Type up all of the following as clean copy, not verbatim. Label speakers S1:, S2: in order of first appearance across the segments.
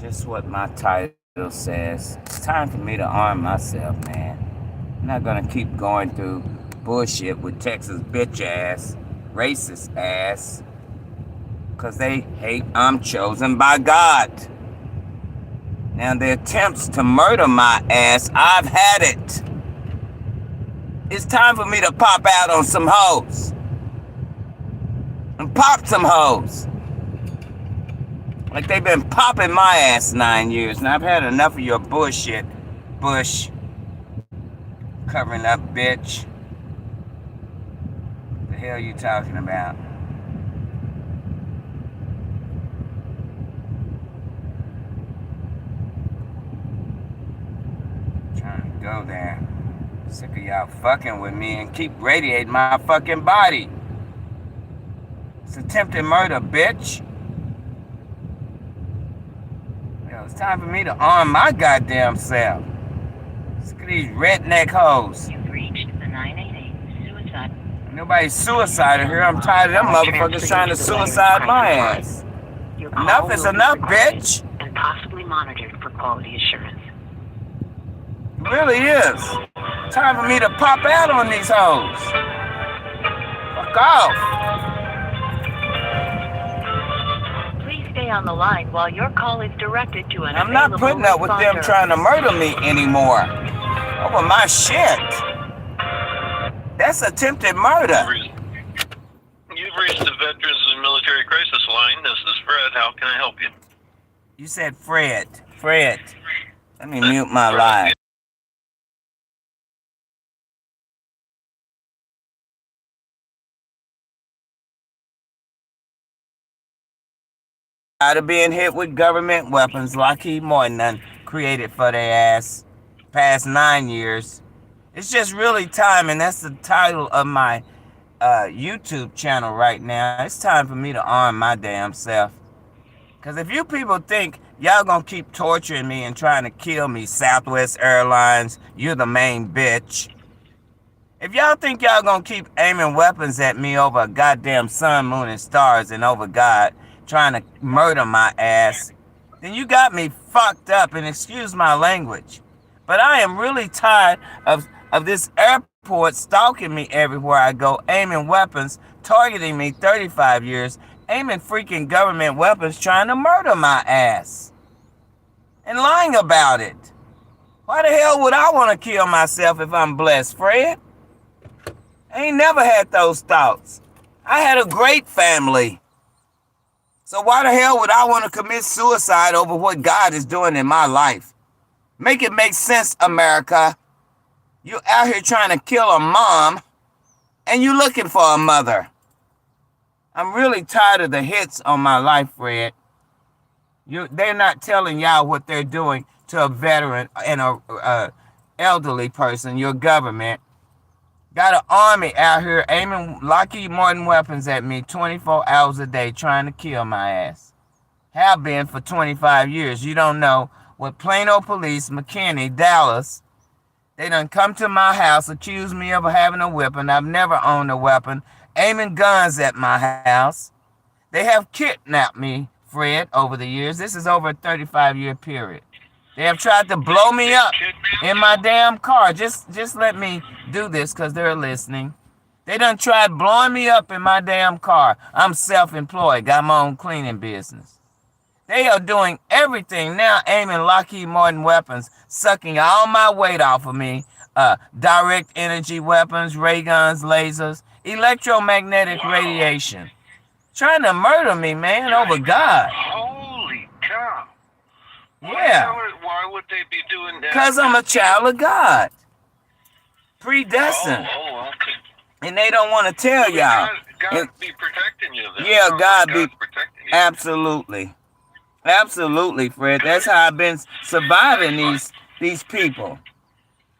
S1: Just what my title says. It's time for me to arm myself, man. I'm not gonna keep going through bullshit with Texas bitch ass, racist ass, because they hate I'm chosen by God. Now, the attempts to murder my ass, I've had it. It's time for me to pop out on some hoes. And pop some hoes. Like they've been popping my ass 9 years. And I've had enough of your bullshit, Bush. Covering up, bitch. What the hell you talking about? Trying to go there. Sick of y'all fucking with me and keep radiating my fucking body. It's attempted murder, bitch. Yo, it's time for me to arm my goddamn self. Sick of these redneck hoes.
S2: You've reached the 988 suicide.
S1: Nobody's suicidal here. I'm tired of them motherfuckers trying to suicide my ass. Enough is enough, bitch.
S2: And possibly monitored for quality assurance.
S1: It really is. Time for me to pop out on these hoes. Fuck off.
S2: Please stay on the line while your call is directed to an
S1: I'm not putting up with them trying to murder me anymore. Over my shit. That's attempted murder.
S3: You've reached the Veterans and Military Crisis Line. This is Fred. How can I help you?
S1: You said Fred. Fred. Let me mute my line. Tired of being hit with government weapons, Lockheed Martin done created for their ass past 9 years. It's just really time, and that's the title of my YouTube channel right now. It's time for me to arm my damn self. Because if you people think y'all gonna keep torturing me and trying to kill me, Southwest Airlines, you're the main bitch. If y'all think y'all gonna keep aiming weapons at me over a goddamn sun, moon, and stars and over God, trying to murder my ass, then you got me fucked up, and excuse my language. But I am really tired of this airport stalking me everywhere I go, aiming weapons, targeting me 35 years, aiming freaking government weapons, trying to murder my ass. And lying about it. Why the hell would I want to kill myself if I'm blessed, Fred? I ain't never had those thoughts. I had a great family. So why the hell would I want to commit suicide over what God is doing in my life? Make it make sense, America. You out here trying to kill a mom, and you looking for a mother. I'm really tired of the hits on my life, Fred. They're not telling y'all what they're doing to a veteran and a elderly person, your government. Got an army out here aiming Lockheed Martin weapons at me 24 hours a day trying to kill my ass. Have been for 25 years. You don't know what Plano Police, McKinney, Dallas, they done come to my house, accused me of having a weapon. I've never owned a weapon. Aiming guns at my house. They have kidnapped me, Fred, over the years. This is over a 35-year period. They have tried to blow me up in my damn car. Just let me do this because they're listening. They done tried blowing me up in my damn car. I'm self-employed, got my own cleaning business. They are doing everything now, aiming Lockheed Martin weapons, sucking all my weight off of me. Direct energy weapons, ray guns, lasers, electromagnetic radiation. Trying to murder me, man, over God.
S3: Holy cow.
S1: Yeah.
S3: Why would they be doing that?
S1: Because I'm a child of God. Predestined.
S3: Oh, okay.
S1: And they don't want to tell y'all.
S3: God be protecting you then.
S1: Yeah, God be
S3: protecting you.
S1: Absolutely. Absolutely, Fred. That's how I've been surviving these people.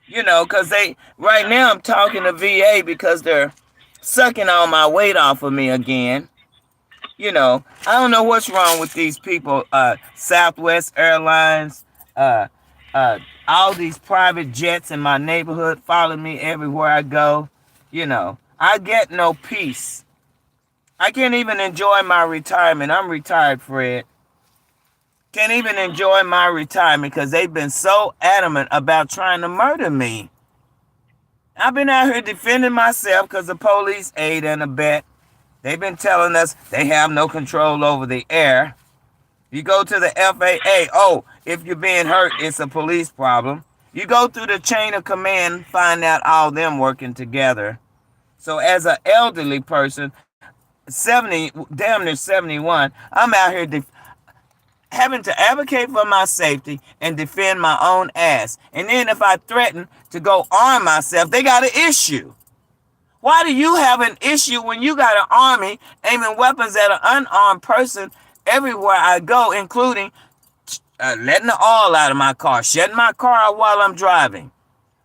S1: You know, because right now I'm talking to VA because they're sucking all my weight off of me again. You know, I don't know what's wrong with these people. Southwest Airlines, all these private jets in my neighborhood follow me everywhere I go. You know, I get no peace. I can't even enjoy my retirement. I'm retired, Fred. Can't even enjoy my retirement because they've been so adamant about trying to murder me. I've been out here defending myself because the police aid and abet. They've been telling us they have no control over the air. You go to the FAA, oh, if you're being hurt, it's a police problem. You go through the chain of command, find out all them working together. So as an elderly person, 70, damn near 71, I'm out here having to advocate for my safety and defend my own ass. And then if I threaten to go arm myself, they got an issue. Why do you have an issue when you got an army aiming weapons at an unarmed person everywhere I go, including letting the oil out of my car, shutting my car out while I'm driving?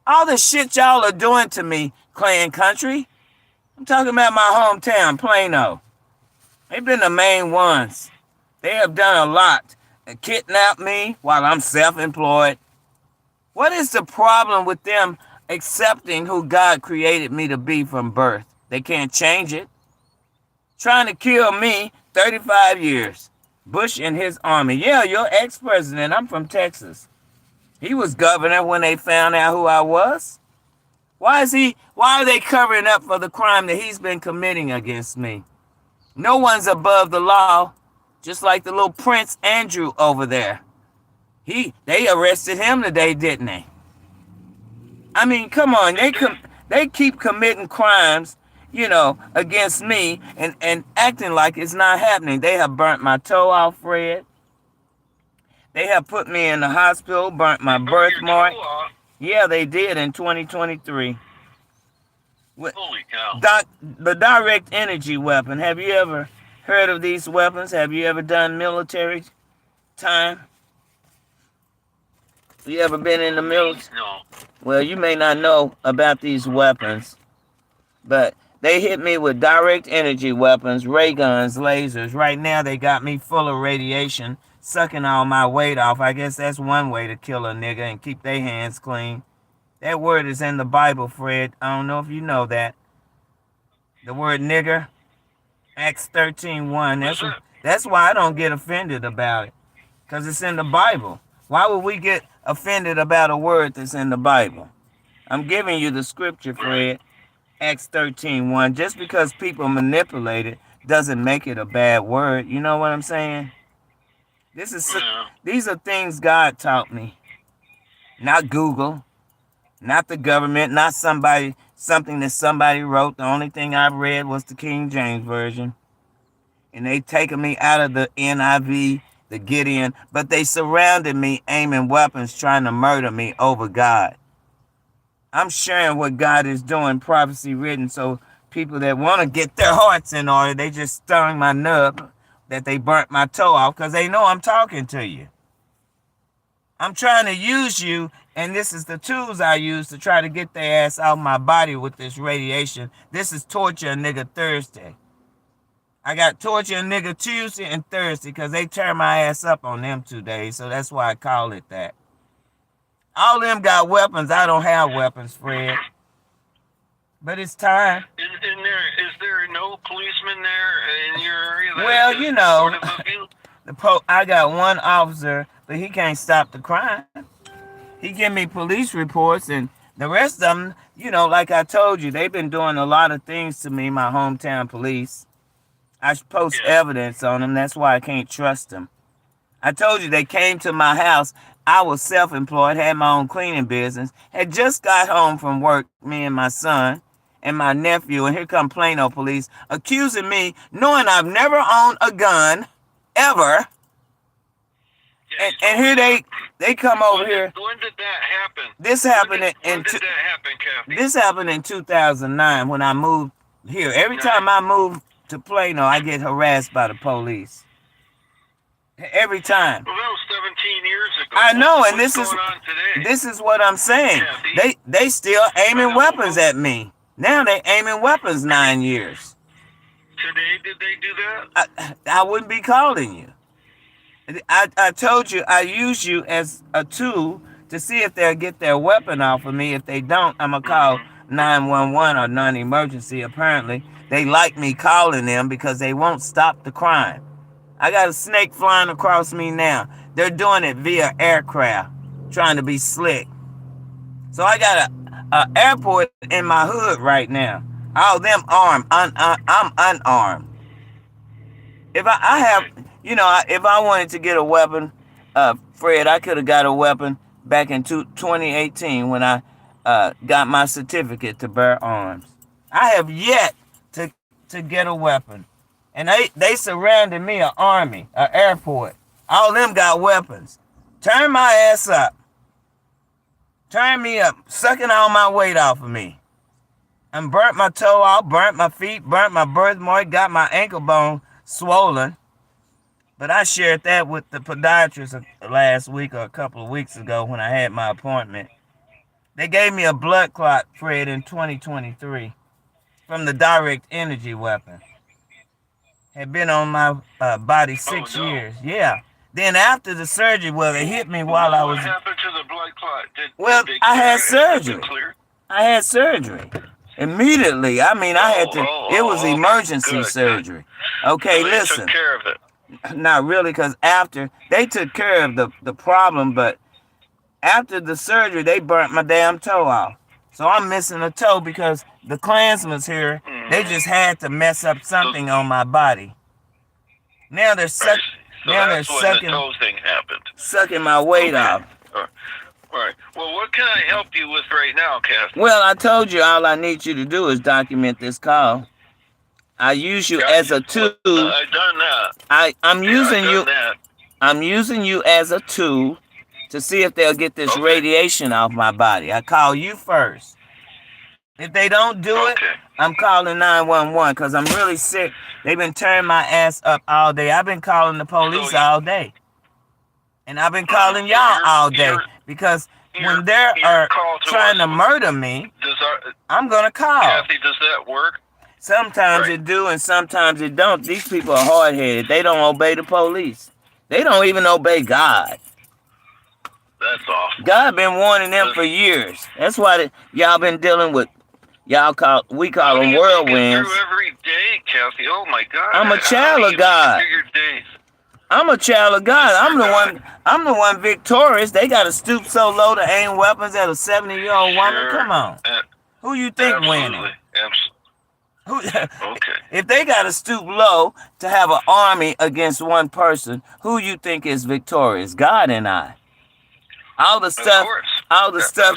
S1: All the shit y'all are doing to me, Clan Country. I'm talking about my hometown, Plano. They've been the main ones. They have done a lot. Kidnapped me while I'm self-employed. What is the problem with them accepting who God created me to be from birth? They can't change it. Trying to kill me, 35 years. Bush and his army. Yeah, your ex-president. I'm from Texas. He was governor when they found out who I was. Why are they covering up for the crime that he's been committing against me? No one's above the law. Just like the little Prince Andrew over there. They arrested him today, didn't they? I mean, come on. They keep committing crimes, against me and acting like it's not happening. They have burnt my toe off, Fred. They have put me in the hospital, burnt my birthmark. Yeah, they did in 2023.
S3: Holy cow.
S1: The direct energy weapon. Have you ever heard of these weapons? Have you ever done military time? You ever been in the military?
S3: No.
S1: Well, you may not know about these weapons, but they hit me with direct energy weapons, ray guns, lasers. Right now, they got me full of radiation, sucking all my weight off. I guess that's one way to kill a nigga and keep their hands clean. That word is in the Bible, Fred. I don't know if you know that. The word nigger. Acts 13:1. That's why I don't get offended about it. Because it's in the Bible. Why would we get offended about a word that's in the Bible? I'm giving you the scripture, Fred. Acts 13:1. Just because people manipulate it doesn't make it a bad word. You know what I'm saying? These are things God taught me. Not Google. Not the government. Not something that somebody wrote. The only thing I've read was the King James Version. And they taken me out of the NIV, the Gideon, but they surrounded me aiming weapons trying to murder me over God. I'm sharing what God is doing, prophecy written, so people that want to get their hearts in order, they just stung my nub that they burnt my toe off because they know I'm talking to you. I'm trying to use you, and this is the tools I use to try to get their ass out of my body with this radiation. This is torture a nigga Thursday. I got torture a nigga Tuesday and Thursday because they tear my ass up on them 2 days, so that's why I call it that. All them got weapons. I don't have weapons, Fred. But it's time.
S3: Is there no policeman there in your area?
S1: Well, I got one officer, but he can't stop the crime. He give me police reports, and the rest of them, like I told you, they've been doing a lot of things to me, my hometown police. I post evidence on them. That's why I can't trust them. I told you they came to my house. I was self-employed, had my own cleaning business, had just got home from work, me and my son and my nephew, and here come Plano police accusing me, knowing I've never owned a gun, ever. Yeah, and here they come over here.
S3: When did that happen?
S1: This happened
S3: Kathy?
S1: This happened in 2009 when I moved here. Every time I move to Plano, I get harassed by the police. Every time.
S3: Well, that was 17 years ago.
S1: I know, and
S3: What's going on today?
S1: This is what I'm saying. They still aiming weapons at me. Now they aiming weapons 9 years.
S3: Today, did they do that?
S1: I wouldn't be calling you. I told you I use you as a tool to see if they'll get their weapon off of me. If they don't, I'm going to call 911 or non-emergency. Apparently, they like me calling them because they won't stop the crime. I got a snake flying across me now. They're doing it via aircraft, trying to be slick. So I got a airport in my hood right now. All of them armed. I'm unarmed. If I have, if I wanted to get a weapon, Fred, I could have got a weapon back in 2018 when I got my certificate to bear arms. I have yet to get a weapon. And they surrounded me, an army, an airport. All of them got weapons. Turn my ass up. Turn me up, sucking all my weight off of me. And burnt my toe off, burnt my feet, burnt my birthmark, got my ankle bone swollen. But I shared that with the podiatrist last week or a couple of weeks ago when I had my appointment. They gave me a blood clot, Fred, in 2023 from the direct energy weapon. Had been on my body 6 years. Yeah. Then after the surgery, it hit me while I was...
S3: What happened to the blood clot?
S1: I had surgery. I had surgery. Immediately. I mean, I had to... It was emergency surgery. Okay,
S3: so
S1: listen.
S3: They took care of it.
S1: Not really, because after... They took care of the problem, but after the surgery, they burnt my damn toe off. So I'm missing a toe because the Klansmen's here, they just had to mess up something on my body. Now they're sucking...
S3: So now they're sucking, the toe thing happened.
S1: Sucking my weight off.
S3: All right. Well, what can I help you with right now, Kathy?
S1: Well, I told you all I need you to do is document this call. I use you as a tool.
S3: I've done that.
S1: I'm using you as a tool to see if they'll get this radiation off my body. I call you first. If they don't do it, I'm calling 911 because I'm really sick. They've been turning my ass up all day. I've been calling the police all day. And I've been calling y'all all day because when they're trying to murder me, I'm going to call.
S3: Kathy, does that work?
S1: Sometimes it do and sometimes it don't. These people are hard-headed. They don't obey the police. They don't even obey God.
S3: That's awful.
S1: God been warning them for years. That's why y'all been dealing with... we call them whirlwinds.
S3: Every day, Kathy. Oh my God!
S1: I'm a child of God. I'm a child of God. I'm the one victorious. They got to stoop so low to aim weapons at a 70-year-old woman. Come on. Who you think winning?
S3: Okay.
S1: If they got to stoop low to have an army against one person, who you think is victorious? God and I. All the stuff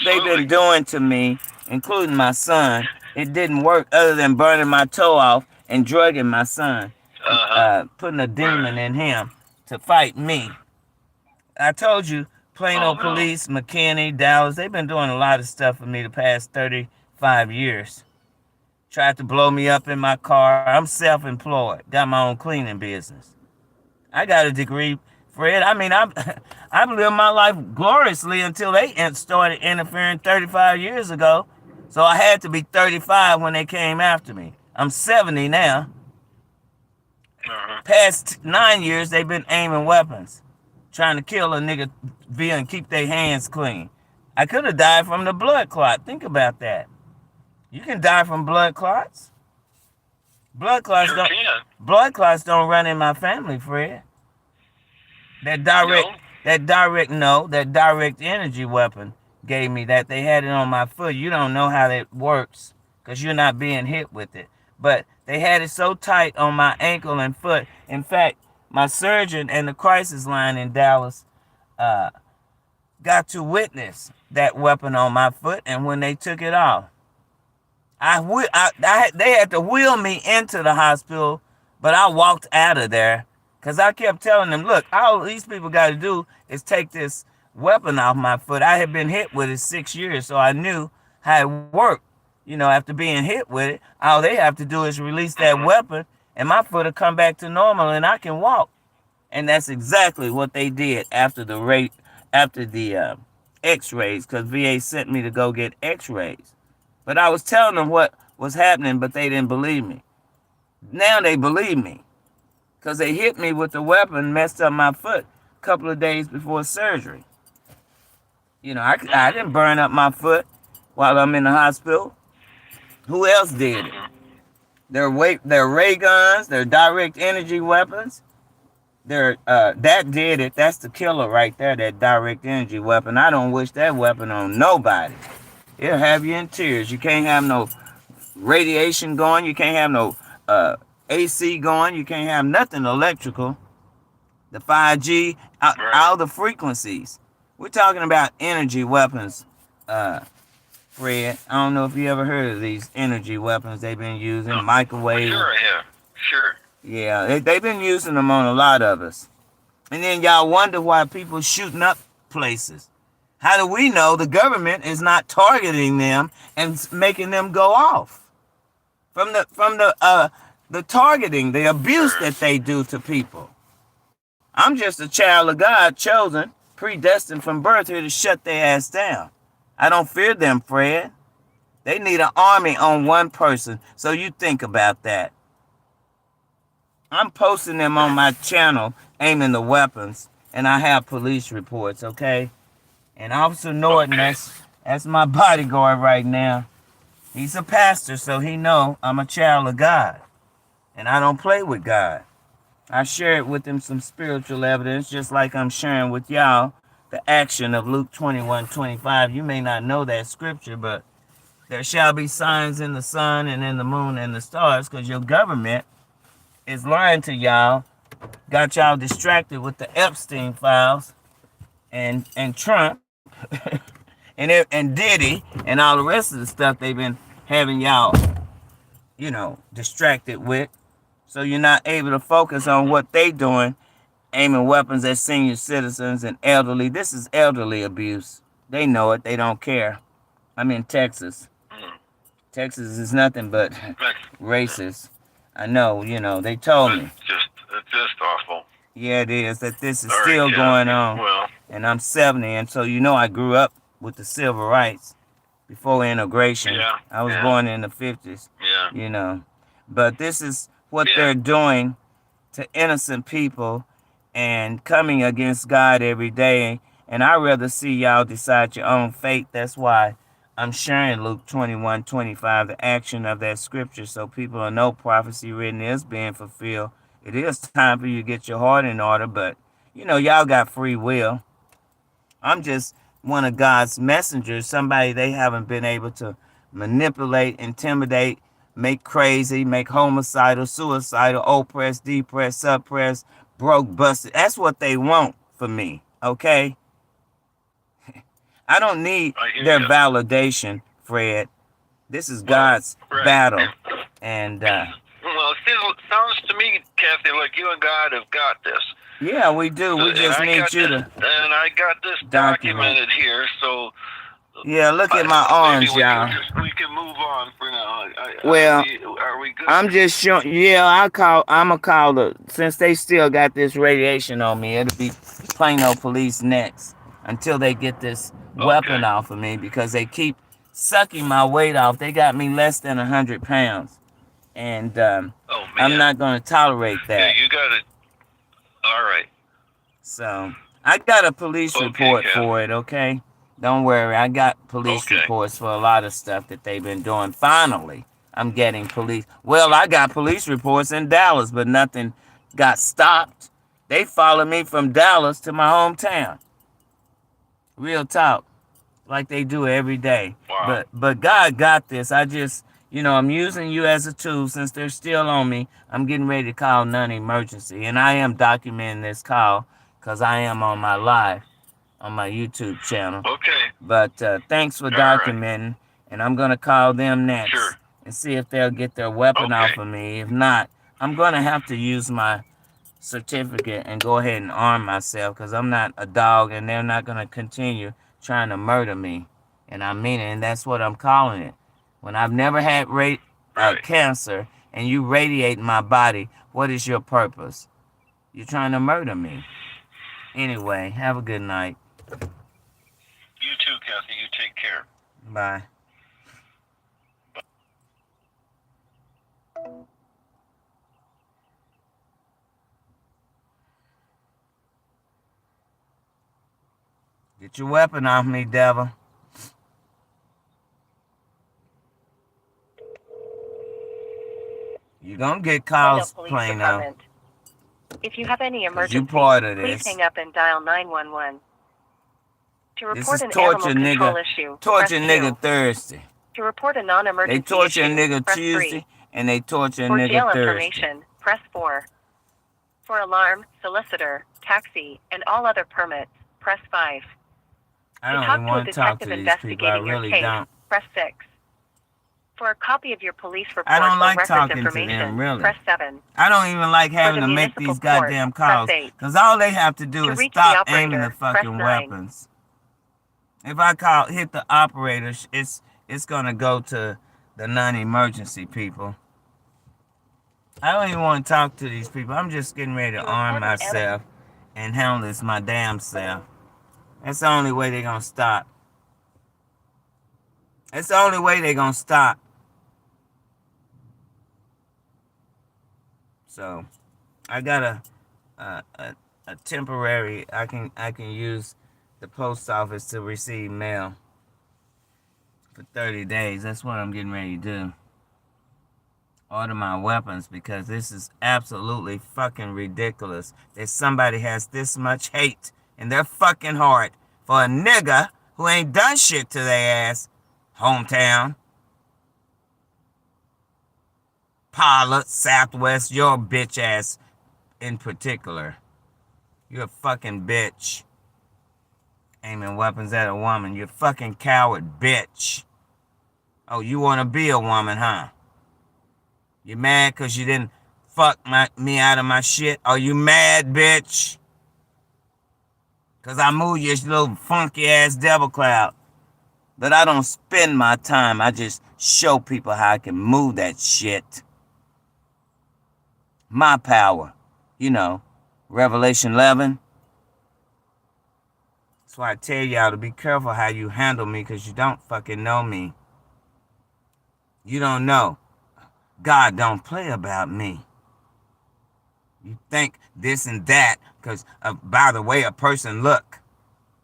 S1: they've been doing to me, including my son, it didn't work other than burning my toe off and drugging my son, putting a demon in him to fight me. I told you, Plano Police, McKinney, Dallas, they've been doing a lot of stuff for me the past 35 years. Tried to blow me up in my car. I'm self-employed, got my own cleaning business. I got a degree, Fred. I mean, I've lived my life gloriously until they started interfering 35 years ago. So I had to be 35 when they came after me. I'm 70 now. Past 9 years, they've been aiming weapons, trying to kill a nigga via and keep their hands clean. I could have died from the blood clot. Think about that. You can die from blood clots. Blood clots don't run in my family, Fred. That direct energy weapon gave me that. They had it on my foot. You don't know how that works because you're not being hit with it. But they had it so tight on my ankle and foot. In fact, my surgeon and the crisis line in Dallas got to witness that weapon on my foot, and when they took it off, they had to wheel me into the hospital, but I walked out of there because I kept telling them, look, all these people got to do is take this weapon off my foot. I had been hit with it 6 years, so I knew how it worked. You know, after being hit with it, all they have to do is release that weapon, and my foot will come back to normal, and I can walk. And that's exactly what they did after the X-rays, because VA sent me to go get X-rays. But I was telling them what was happening, but they didn't believe me. Now they believe me, because they hit me with the weapon, messed up my foot a couple of days before surgery. You know, I didn't burn up my foot while I'm in the hospital. Who else did it? Their ray guns, their direct energy weapons. That did it. That's the killer right there, that direct energy weapon. I don't wish that weapon on nobody. It'll have you in tears. You can't have no radiation going. You can't have no AC going. You can't have nothing electrical. The 5G, all the frequencies. We're talking about energy weapons, Fred. I don't know if you ever heard of these energy weapons they've been using. Microwave.
S3: Sure I have. Sure.
S1: Yeah, they've been using them on a lot of us. And then y'all wonder why people shooting up places. How do we know the government is not targeting them and making them go off? From the targeting, the abuse that they do to people. I'm just a child of God, chosen, predestined from birth here to shut their ass down. I don't fear them, Fred. They need an army on one person, so you think about that. I'm posting them on my channel, aiming the weapons, and I have police reports, okay? And Officer Norton, that's my bodyguard right now. He's a pastor, so he know I'm a child of God. And I don't play with God. I shared with him some spiritual evidence, just like I'm sharing with y'all the action of Luke 21:25. You may not know that scripture, but there shall be signs in the sun and in the moon and the stars, because your government is lying to y'all, got y'all distracted with the Epstein files and Trump and Diddy and all the rest of the stuff they've been having y'all, distracted with. So you're not able to focus on what they doing, aiming weapons at senior citizens and elderly. This is elderly abuse. They know it. They don't care. I'm in Texas. Texas is nothing but racist. I know, they told me.
S3: It's just awful.
S1: Yeah, it is. That this is still going on.
S3: Well,
S1: and I'm 70, and so I grew up with the civil rights before integration.
S3: Yeah,
S1: I was born in the 50s.
S3: Yeah.
S1: But this is what they're doing to innocent people and coming against God every day. And I'd rather see y'all decide your own fate. That's why I'm sharing Luke 21:25, the action of that scripture, so people will know prophecy written is being fulfilled. It is time for you to get your heart in order, but, y'all got free will. I'm just one of God's messengers, somebody they haven't been able to manipulate, intimidate, make crazy, make homicidal, suicidal, oppressed, depressed, suppressed, broke, busted. That's what they want for me, okay? I don't need their validation, Fred. This is God's battle. And,
S3: well, it sounds to me, Kathy, like you and God have got this.
S1: Yeah, we do. We just need you to.
S3: And I got this documented here, so.
S1: Yeah, look at my arms, y'all.
S3: We can move on for now. Are we good?
S1: I'm just showing. Yeah, I'm gonna call since they still got this radiation on me. It'll be Plano police next until they get this weapon off of me, because they keep sucking my weight off. They got me less than 100 pounds, and I'm not gonna tolerate that.
S3: Yeah, you got it. All right.
S1: So I got a police report for it. Okay. Don't worry, I got police reports for a lot of stuff that they've been doing. Finally, I'm getting police. Well, I got police reports in Dallas, but nothing got stopped. They followed me from Dallas to my hometown. Real talk, like they do every day.
S3: Wow.
S1: But God got this. I just, I'm using you as a tool. Since they're still on me, I'm getting ready to call non-emergency. And I am documenting this call because I am on my live on my YouTube channel.
S3: Okay.
S1: But thanks for documenting, and I'm going to call them next and see if they'll get their weapon off of me. If not, I'm going to have to use my certificate and go ahead and arm myself, because I'm not a dog, and they're not going to continue trying to murder me. And I mean it, and that's what I'm calling it. When I've never had cancer and you radiate my body, what is your purpose? You're trying to murder me. Anyway, have a good night.
S3: You too, Kathy. You take care.
S1: Bye. Get your weapon off me, devil. You're gonna get calls, Plano.
S2: If you have any
S1: 'Cause you
S2: emergency,
S1: part of
S2: please
S1: this.
S2: hang up and dial 911. To
S1: This
S2: report
S1: is
S2: an
S1: torture
S2: animal control
S1: nigga.
S2: issue,
S1: Torture
S2: press
S1: nigga
S2: 2.
S1: Thursday.
S2: To report a
S1: They
S2: non-emergency
S1: torture a
S2: issue,
S1: nigga
S2: press
S1: Tuesday
S2: 3.
S1: and they torture a
S2: For
S1: nigga
S2: jail
S1: Thursday.
S2: information, press 4. For alarm, solicitor, taxi, and all other permits, press 5.
S1: I
S2: To
S1: don't
S2: talk
S1: even
S2: to a
S1: want to talk to
S2: detective
S1: these people. I
S2: investigating your
S1: really
S2: case,
S1: don't.
S2: press 6. For a copy of your police
S1: I
S2: report
S1: don't
S2: or
S1: like
S2: records
S1: talking to
S2: information,
S1: them, really.
S2: press 7.
S1: I don't even like
S2: For
S1: having
S2: the
S1: to make
S2: municipal
S1: these
S2: court,
S1: goddamn
S2: press
S1: calls.
S2: 8.
S1: Because all they have to do
S2: To
S1: is
S2: reach the
S1: stop aiming the
S2: operator, press
S1: fucking
S2: 9.
S1: weapons. If I hit the operator, it's going to go to the non-emergency people. I don't even want to talk to these people. I'm just getting ready to arm myself and handle this my damn self. That's the only way they're going to stop. That's the only way they're going to stop. So, I got a temporary, I can use the post office to receive mail for 30 days. That's what I'm getting ready to do. Order my weapons, because this is absolutely fucking ridiculous that somebody has this much hate in their fucking heart for a nigga who ain't done shit to their ass hometown. Pilot, Southwest, your bitch ass in particular. You're a fucking bitch. Aiming weapons at a woman. You're a fucking coward bitch. Oh, you want to be a woman, huh? You mad because you didn't fuck me out of my shit? Are you mad, bitch? Because I move your little funky ass devil cloud. But I don't spend my time. I just show people how I can move that shit. My power. You know, Revelation 11. That's why I tell y'all to be careful how you handle me, because you don't fucking know me. You don't know. God don't play about me. You think this and that because by the way a person look.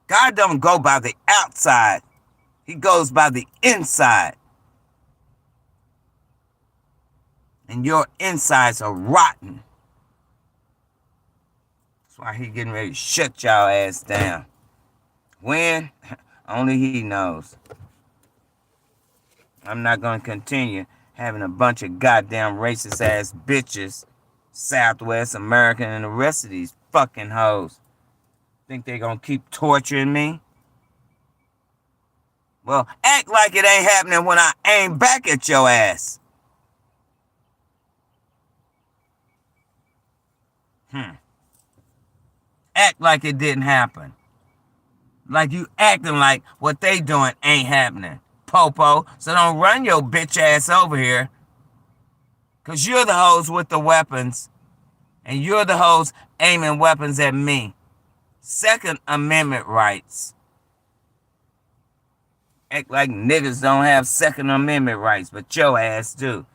S1: God don't go by the outside. He goes by the inside. And your insides are rotten. That's why he getting ready to shut y'all ass down. When? Only he knows. I'm not going to continue having a bunch of goddamn racist ass bitches, Southwest American, and the rest of these fucking hoes. Think they going to keep torturing me? Well, act like it ain't happening when I aim back at your ass. Act like it didn't happen. Like you acting like what they doing ain't happening. Popo, so don't run your bitch ass over here. Because you're the hoes with the weapons. And you're the hoes aiming weapons at me. Second Amendment rights. Act like niggas don't have Second Amendment rights, but your ass do.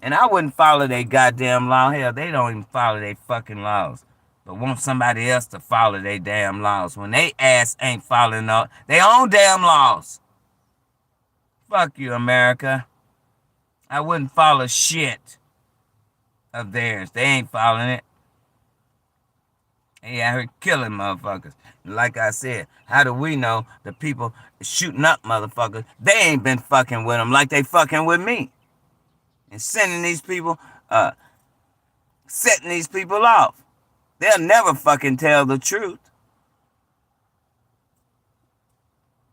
S1: And I wouldn't follow their goddamn law. Hell, they don't even follow their fucking laws. But want somebody else to follow their damn laws when they ass ain't following their own damn laws. Fuck you, America. I wouldn't follow shit of theirs. They ain't following it. They out here killing motherfuckers. Like I said, how do we know the people shooting up motherfuckers? They ain't been fucking with them like they fucking with me. And sending these people, setting these people off. They'll never fucking tell the truth.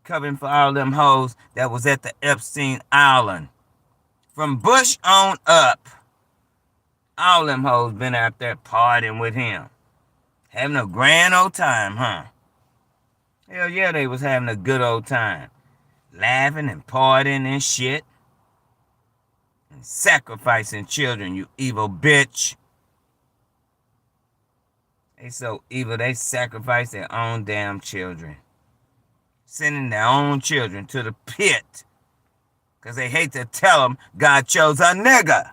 S1: Covering for all them hoes that was at the Epstein Island. From Bush on up. All them hoes been out there partying with him. Having a grand old time, huh? Hell yeah, they was having a good old time. Laughing and partying and shit. And sacrificing children, you evil bitch. They so evil, they sacrifice their own damn children. Sending their own children to the pit. Because they hate to tell them God chose a nigga.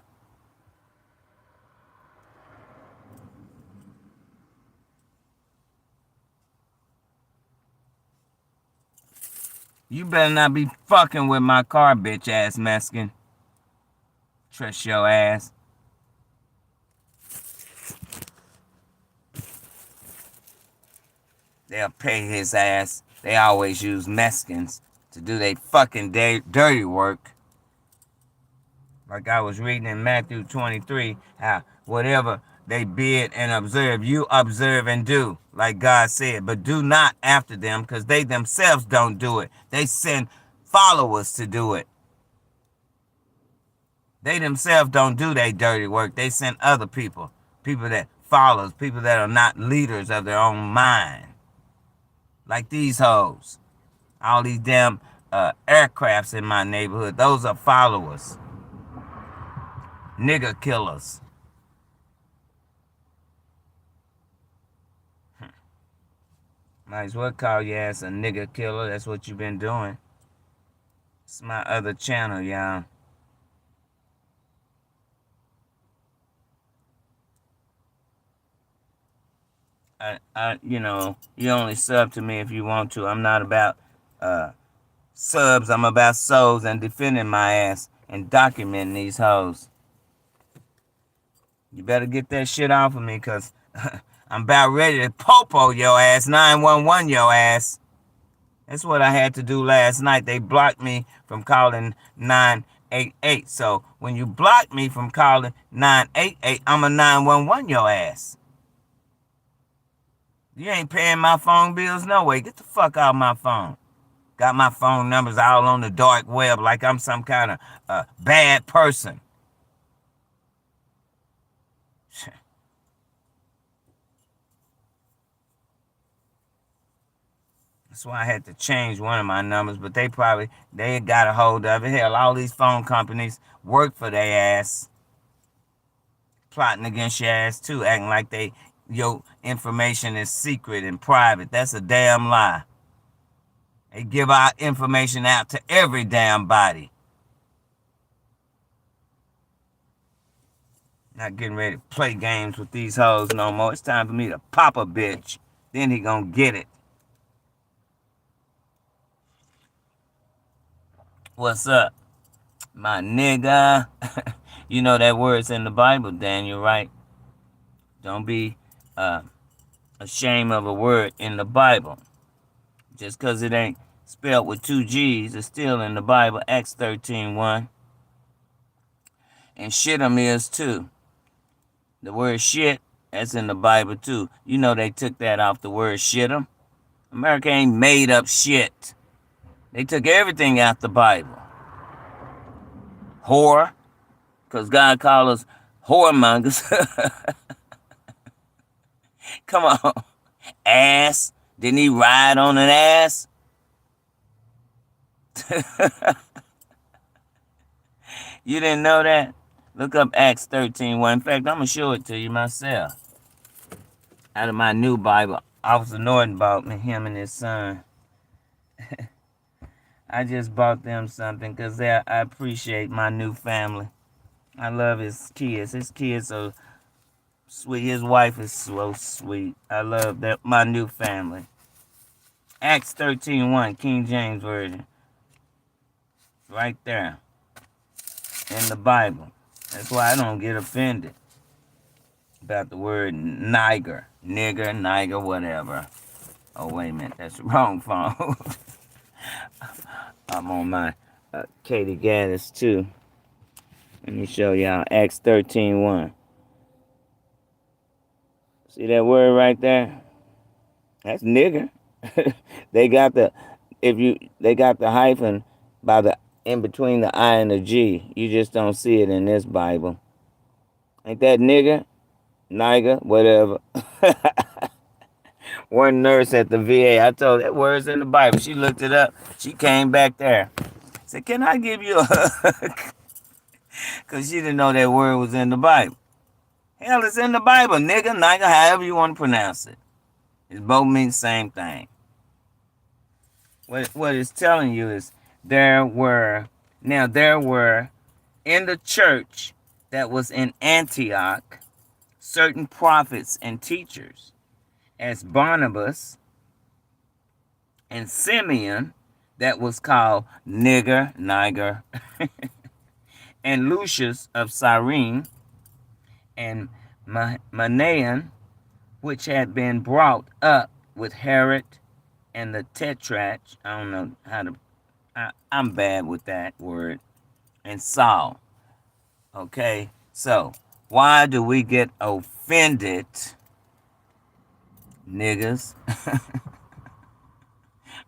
S1: You better not be fucking with my car, bitch ass Mexican. Trust your ass. They'll pay his ass. They always use Mexicans to do their fucking dirty work. Like I was reading in Matthew 23, how whatever they bid and observe, you observe and do, like God said. But do not after them, because they themselves don't do it. They send followers to do it. They themselves don't do their dirty work. They send other people, people that follows, people that are not leaders of their own mind. Like these hoes. All these damn aircrafts in my neighborhood, those are followers. Nigger killers. Might as well call your ass a nigger killer. That's what you've been doing. It's my other channel, y'all. You know, you only sub to me if you want to. I'm not about subs. I'm about souls and defending my ass and documenting these hoes. You better get that shit off of me, because I'm about ready to popo your ass, 911 your ass. That's what I had to do last night. They blocked me from calling 988. So when you block me from calling 988, I'm a 911 your ass. You ain't paying my phone bills no way. Get the fuck out of my phone. Got my phone numbers all on the dark web like I'm some kind of bad person. That's why I had to change one of my numbers, but they got a hold of it. Hell, all these phone companies work for their ass. Plotting against your ass too, acting like your information is secret and private. That's a damn lie. They give our information out to every damn body. Not getting ready to play games with these hoes no more. It's time for me to pop a bitch. Then he gonna get it. What's up, my nigga? You know that word's in the Bible, Daniel, right? Don't be ashamed of a word in the Bible. Just because it ain't spelled with 2 G's, it's still in the Bible. Acts 13:1. And shit'em is too. The word shit, that's in the Bible too. You know they took that off the word shit'em. America ain't made up shit. They took everything out the Bible. Whore, because God called us whoremongers. Come on. Ass. Didn't he ride on an ass? You didn't know that? Look up Acts 13:1. In fact, I'm going to show it to you myself. Out of my new Bible. Officer Norton bought me, him and his son. I just bought them something because I appreciate my new family. I love his kids. His kids are sweet. His wife is so sweet. I love that my new family. Acts 13:1, King James Version. Right there. In the Bible. That's why I don't get offended about the word nigger, whatever. Oh, wait a minute. That's the wrong phone. I'm on my Katie Gaddis too. Let me show y'all Acts 13:1. See that word right there? That's nigger. They got the hyphen by the in between the I and the G. You just don't see it in this Bible. Ain't that nigger? Niger, whatever. One nurse at the VA, I told her that word's in the Bible. She looked it up. She came back there. Said, can I give you a hug? Because she didn't know that word was in the Bible. Hell, it's in the Bible. Nigger, niger, however you want to pronounce it. It both mean the same thing. What it's telling you is there were in the church that was in Antioch certain prophets and teachers, as Barnabas and Simeon, that was called nigger, niger, and Lucius of Cyrene, and Manaen, which had been brought up with Herod and the Tetrarch. I don't know how to. I'm bad with that word. And Saul. Okay, so why do we get offended, niggas,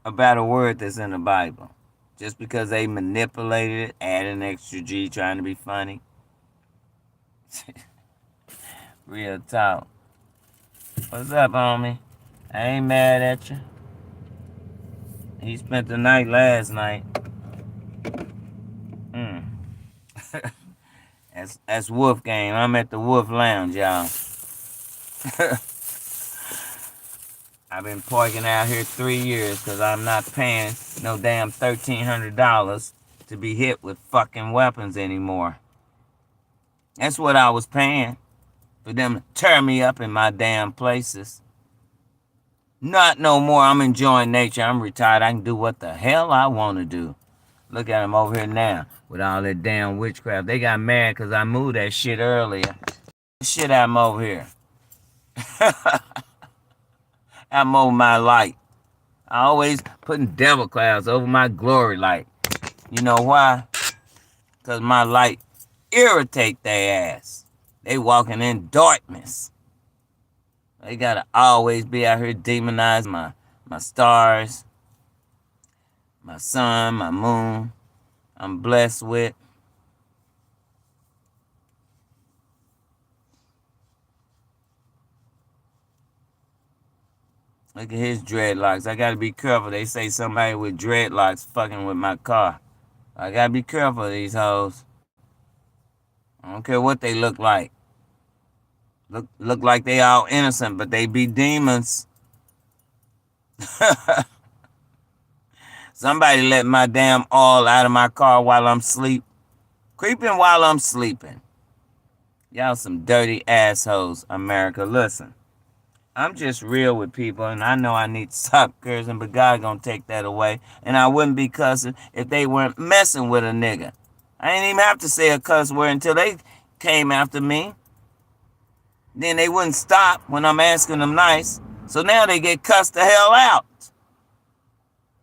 S1: about a word that's in the Bible? Just because they manipulated it, added an extra G, trying to be funny? Real talk. What's up, homie? I ain't mad at you. He spent the night last night. That's Wolf Game. I'm at the Wolf Lounge, y'all. I've been parking out here 3 years because I'm not paying no damn $1,300 to be hit with fucking weapons anymore. That's what I was paying, for them to tear me up in my damn places. Not no more. I'm enjoying nature. I'm retired. I can do what the hell I want to do. Look at them over here now with all that damn witchcraft. They got mad because I moved that shit earlier. Shit, I'm over here. I'm over my light. I always putting devil clouds over my glory light. You know why? Because my light irritate their ass. They walking in darkness. They gotta always be out here demonizing my stars, my sun, my moon. I'm blessed with. Look at his dreadlocks. I gotta be careful. They say somebody with dreadlocks fucking with my car. I gotta be careful of these hoes. I don't care what they look like. Look like they all innocent, but they be demons. Somebody let my damn oil out of my car while I'm asleep. Creeping while I'm sleeping. Y'all some dirty assholes, America. Listen, I'm just real with people, and I know I need to stop cursing, but God gonna take that away. And I wouldn't be cussing if they weren't messing with a nigga. I ain't even have to say a cuss word until they came after me. Then they wouldn't stop when I'm asking them nice. So now they get cussed the hell out.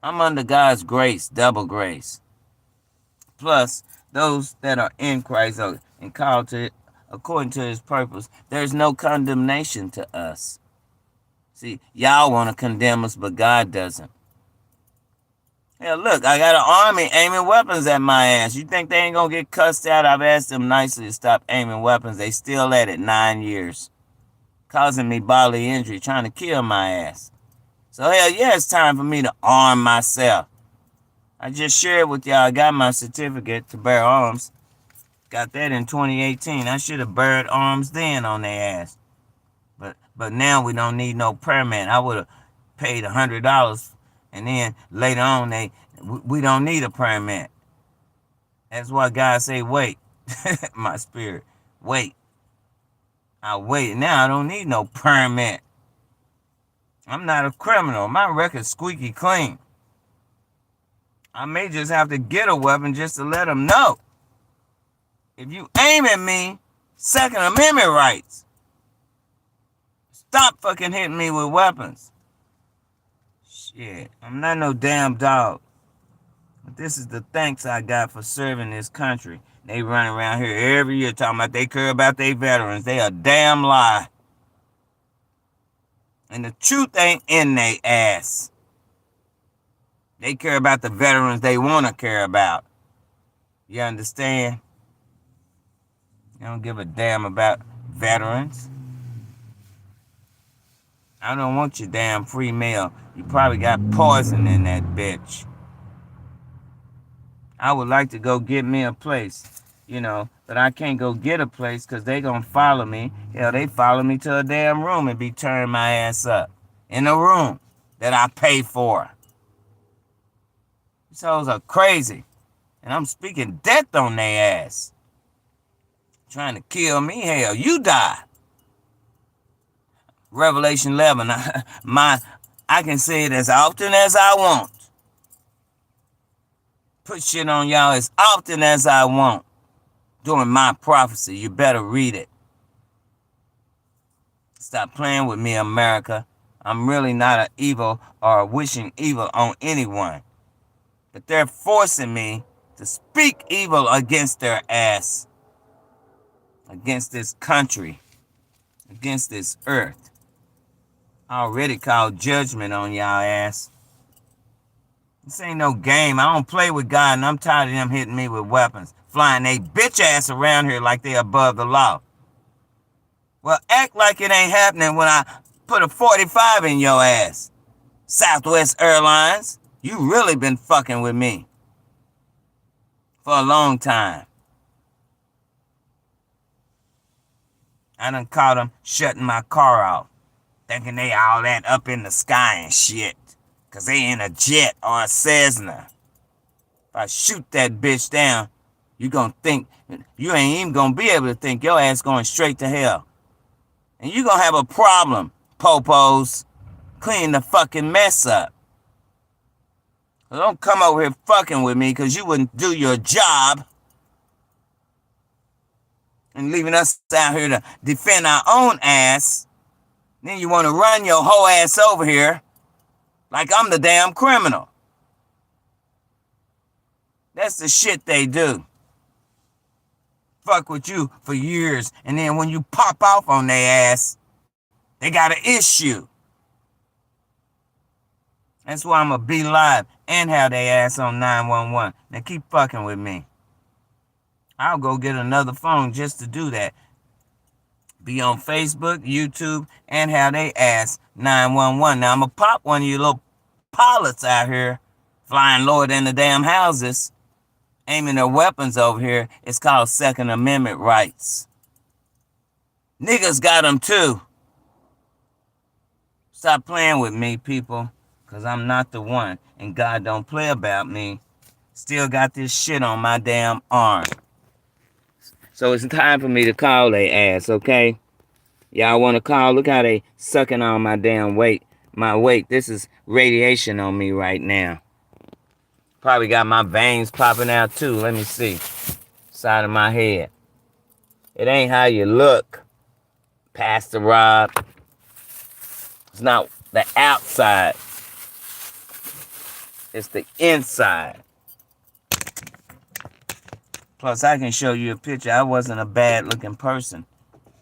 S1: I'm under God's grace, double grace. Plus, those that are in Christ are and called to it according to his purpose, there's no condemnation to us. See, y'all want to condemn us, but God doesn't. Hell, look, I got an army aiming weapons at my ass. You think they ain't going to get cussed out? I've asked them nicely to stop aiming weapons. They still at it 9 years. Causing me bodily injury, trying to kill my ass. So, hell yeah, it's time for me to arm myself. I just shared with y'all, I got my certificate to bear arms. Got that in 2018. I should have bared arms then on their ass. But now we don't need no permit. I would have paid $100, and then later on we don't need a permit. That's why God say wait. My spirit, wait. I wait. Now I don't need no permit. I'm not a criminal. My record's squeaky clean. I may just have to get a weapon just to let them know. If you aim at me, Second Amendment rights. Stop fucking hitting me with weapons. Shit, I'm not no damn dog. But this is the thanks I got for serving this country. They run around here every year talking about they care about their veterans. They a damn lie. And the truth ain't in they ass. They care about the veterans they want to care about. You understand? They don't give a damn about veterans. I don't want your damn free meal. You probably got poison in that bitch. I would like to go get me a place, but I can't go get a place because they gonna follow me. Hell, they follow me to a damn room and be turning my ass up. In a room that I pay for. These hoes are crazy. And I'm speaking death on their ass. Trying to kill me, hell, you die. Revelation 11, I can say it as often as I want. Put shit on y'all as often as I want. During my prophecy, you better read it. Stop playing with me, America. I'm really not an evil or wishing evil on anyone. But they're forcing me to speak evil against their ass, against this country, against this earth. I already called judgment on y'all ass. This ain't no game. I don't play with God, and I'm tired of them hitting me with weapons, flying they bitch ass around here like they above the law. Well, act like it ain't happening when I put a 45 in your ass. Southwest Airlines, you really been fucking with me for a long time. I done caught them shutting my car off, thinking they all that up in the sky and shit, cause they in a jet or a Cessna. If I shoot that bitch down, you gonna think, you ain't even gonna be able to think, your ass going straight to hell. And you gonna have a problem, popos. Clean the fucking mess up. Don't come over here fucking with me because you wouldn't do your job. And leaving us out here to defend our own ass. Then you want to run your whole ass over here like I'm the damn criminal. That's the shit they do. Fuck with you for years, and then when you pop off on their ass, they got an issue. That's why I'm going to be live and have their ass on 911. Now keep fucking with me. I'll go get another phone just to do that. Be on Facebook, YouTube, and have they ass 911. Now I'm going to pop one of you little pilots out here flying lower than the damn houses, aiming their weapons over here. It's called Second Amendment rights. Niggas got them too. Stop playing with me, people. Because I'm not the one. And God don't play about me. Still got this shit on my damn arm. So it's time for me to call they ass, okay? Y'all want to call? Look how they sucking on my damn weight. My weight. This is radiation on me right now. Probably got my veins popping out too. Let me see. Side of my head. It ain't how you look, Pastor Rob. It's not the outside. It's the inside. Plus, I can show you a picture. I wasn't a bad-looking person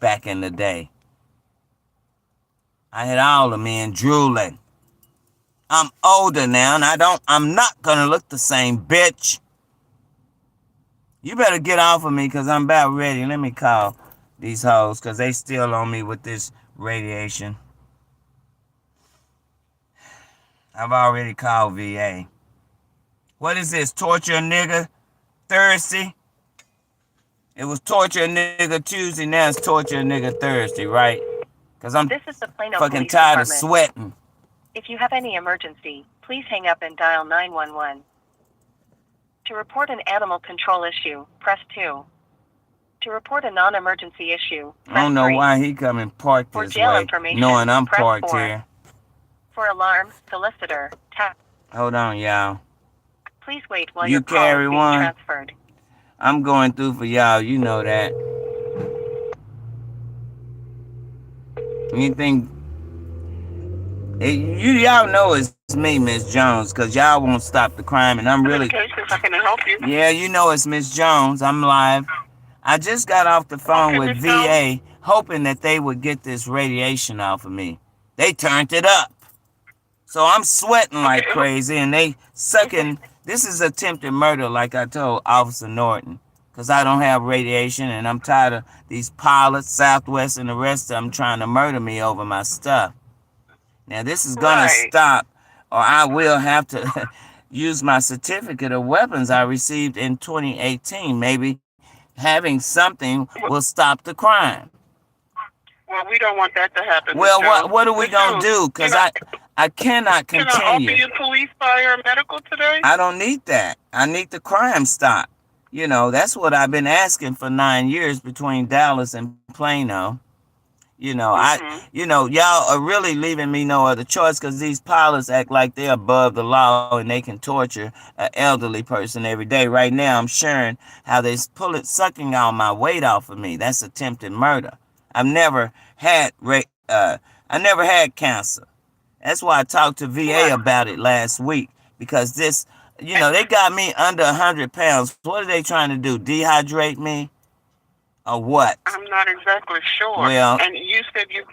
S1: back in the day. I had all the men drooling. I'm older now, and I'm not gonna look the same, bitch. You better get off of me, because I'm about ready. Let me call these hoes, because they still on me with this radiation. I've already called VA. What is this? Torture a nigga Thursday? It was torture a nigga Tuesday. Now it's torture a nigga Thursday, right? Because I'm fucking tired of sweating.
S2: If you have any emergency, please hang up and dial 911. To report an animal control issue, press 2. To report a non-emergency issue, press 3.
S1: I don't know why he come and park
S2: For
S1: this
S2: jail
S1: way,
S2: information,
S1: knowing I'm
S2: press
S1: parked
S2: 4.
S1: here.
S2: For alarm, solicitor, tap.
S1: Hold on, y'all.
S2: Please wait while
S1: You
S2: your call
S1: carry
S2: is being
S1: one?
S2: transferred.
S1: I'm going through for y'all. You know that. Anything? Y'all know it's me, Miss Jones, because y'all won't stop the crime, and I'm really...
S3: How can I help you?
S1: Yeah, you know it's Miss Jones. I'm live. I just got off the phone with VA, hoping that they would get this radiation off of me. They turned it up. So I'm sweating like crazy, and they sucking... This is attempted murder, like I told Officer Norton, because I don't have radiation, and I'm tired of these pilots, Southwest, and the rest of them trying to murder me over my stuff. Now, this is going to stop, or I will have to use my certificate of weapons I received in 2018. Maybe having something will stop the crime.
S3: Well, we don't want that to happen.
S1: Well, what are we going to do? Because I cannot continue.
S3: Can I offer you police, fire, or medical today?
S1: I don't need that. I need the crime stopped. You know, that's what I've been asking for 9 years between Dallas and Plano. You know, y'all are really leaving me no other choice because these pilots act like they're above the law and they can torture an elderly person every day. Right now, I'm sharing how they sucking all my weight off of me. That's attempted murder. I've never had cancer. That's why I talked to VA about it last week, because this, they got me under 100 pounds. What are they trying to do? Dehydrate me? Or what?
S4: I'm not exactly sure.
S1: Well,
S4: and you said you've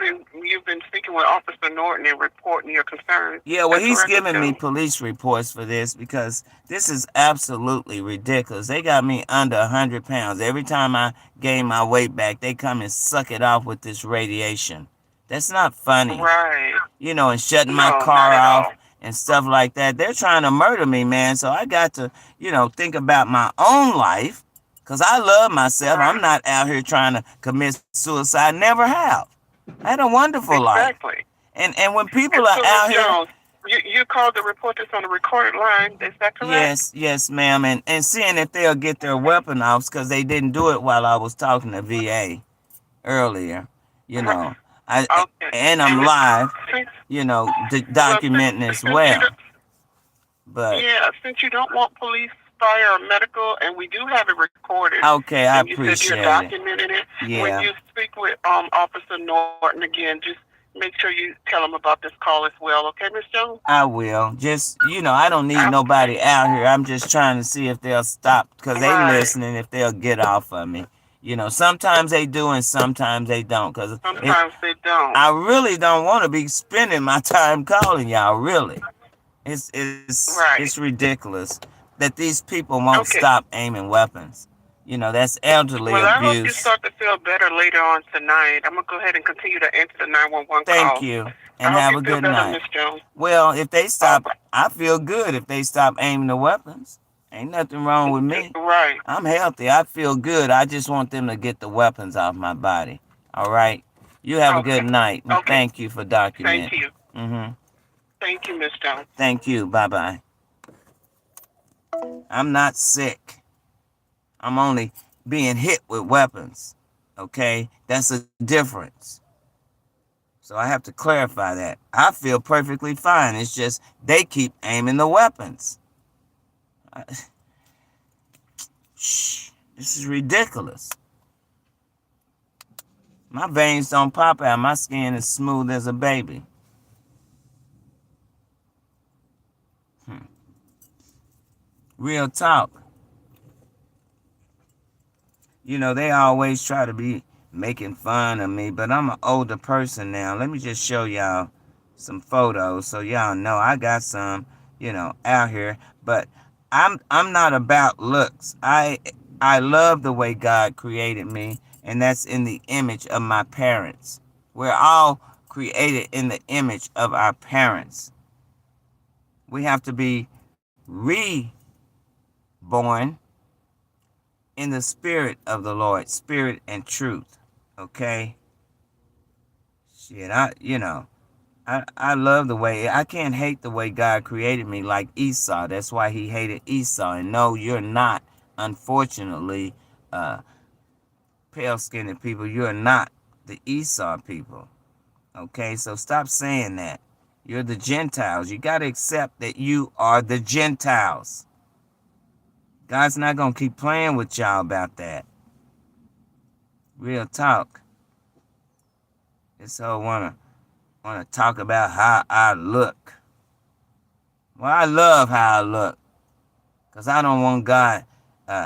S4: been speaking with Officer Norton and reporting your concerns.
S1: Yeah, well, he's giving me police reports for this, because this is absolutely ridiculous. They got me under 100 pounds. Every time I gain my weight back, they come and suck it off with this radiation. That's not funny.
S4: Right.
S1: And shutting my car off and stuff like that. They're trying to murder me, man. So I got to, think about my own life, because I love myself. I'm not out here trying to commit suicide. Never have. I had a wonderful life.
S4: Exactly.
S1: And when people are out here...
S4: You called to report this on the recorded line. Is that correct?
S1: Yes, ma'am. And seeing if they'll get their weapon off, because they didn't do it while I was talking to VA earlier. And I'm live, documenting as well. But
S4: since you don't want police, fire, or medical, and we do have it recorded.
S1: Okay, I appreciate
S4: it. You said you're documenting it.
S1: Yeah.
S4: When you speak with Officer Norton again, just make sure you tell him about this call as well. Okay, Ms. Jones?
S1: I will. Just, I don't need nobody out here. I'm just trying to see if they'll stop, because they listening, if they'll get off of me. Sometimes they do and sometimes they don't.
S4: Sometimes they don't.
S1: I really don't want to be spending my time calling y'all, really. It's ridiculous that these people won't stop aiming weapons. That's elderly abuse.
S4: I hope you start to feel better later on tonight. I'm going to go ahead and continue to answer the 911 call.
S1: Thank you. And have a good night.
S4: Ms. Jones.
S1: Well, if they stop, I feel good if they stop aiming the weapons. Ain't nothing wrong with me.
S4: Right.
S1: I'm healthy. I feel good. I just want them to get the weapons off my body. All right? You have a good night. And thank you for documenting.
S4: Thank you. Thank you, Ms. Jones.
S1: Thank you. Bye-bye. I'm not sick. I'm only being hit with weapons. Okay? That's a difference. So I have to clarify that. I feel perfectly fine. It's just they keep aiming the weapons. This is ridiculous. My veins don't pop out. My skin is smooth as a baby. Real talk. They always try to be making fun of me, but I'm an older person now. Let me just show y'all some photos so y'all know I got some, out here. But I'm not about looks. I love the way God created me, and that's in the image of my parents. We're all created in the image of our parents. We have to be reborn in the spirit of the Lord, spirit and truth. Okay? Shit, I love the way, I can't hate the way God created me like Esau. That's why he hated Esau. And no, you're not, unfortunately, pale-skinned people. You're not the Esau people. Okay, so stop saying that. You're the Gentiles. You got to accept that you are the Gentiles. God's not going to keep playing with y'all about that. Real talk. This whole want to talk about how I look. Well, I love how I look. Because I don't want God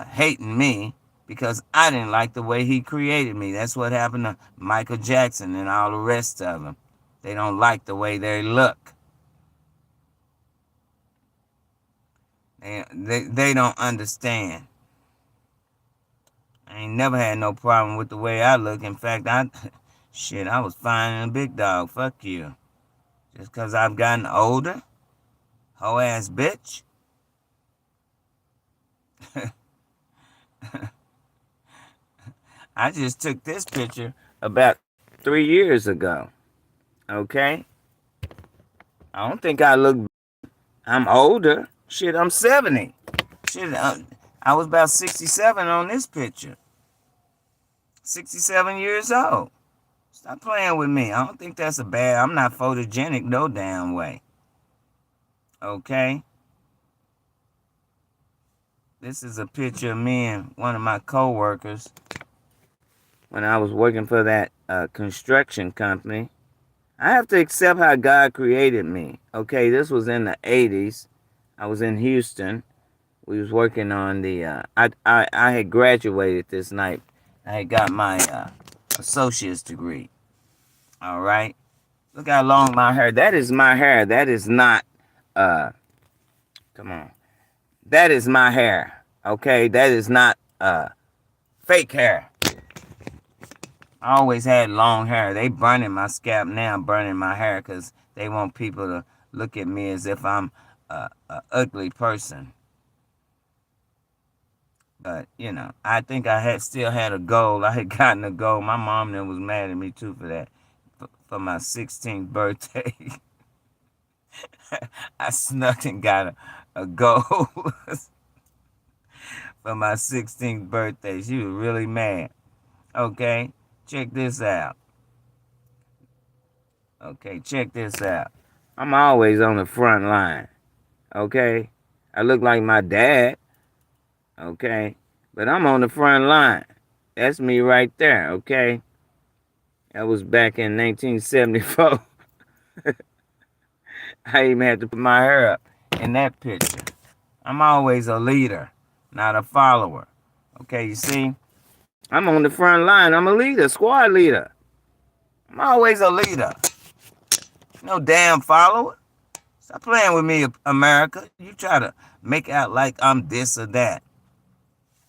S1: hating me because I didn't like the way he created me. That's what happened to Michael Jackson and all the rest of them. They don't like the way they look. They don't understand. I ain't never had no problem with the way I look. In fact, I was fine and a big dog. Fuck you. Just because I've gotten older? Hoe ass bitch. I just took this picture about 3 years ago. Okay? I don't think I look... I'm older. Shit, I'm 70. Shit, I was about 67 on this picture. 67 years old. Stop playing with me. I don't think that's a bad... I'm not photogenic no damn way. Okay? This is a picture of me and one of my co-workers when I was working for that construction company. I have to accept how God created me. Okay, this was in the 80s. I was in Houston. We was working on the, I had graduated this night. I had got my associate's degree. All right. Look how long my hair. That is my hair. That is not, come on. That is my hair. Okay. That is not fake hair. I always had long hair. They burning my scalp now, burning my hair because they want people to look at me as if I'm a ugly person. But, you know, I think I still had a goal. I had gotten a goal. My mom then was mad at me, too, for that. For my 16th birthday. I snuck and got a goal for my 16th birthday. She was really mad. Okay, check this out. Okay, check this out. I'm always on the front line. Okay, I look like my dad. Okay, but I'm on the front line. That's me right there. Okay, that was back in 1974. I even had to put my hair up in that picture. I'm always a leader, not a follower. Okay, you see? I'm on the front line. I'm a leader, squad leader. I'm always a leader. No damn follower. Stop playing with me, America. You try to make out like I'm this or that.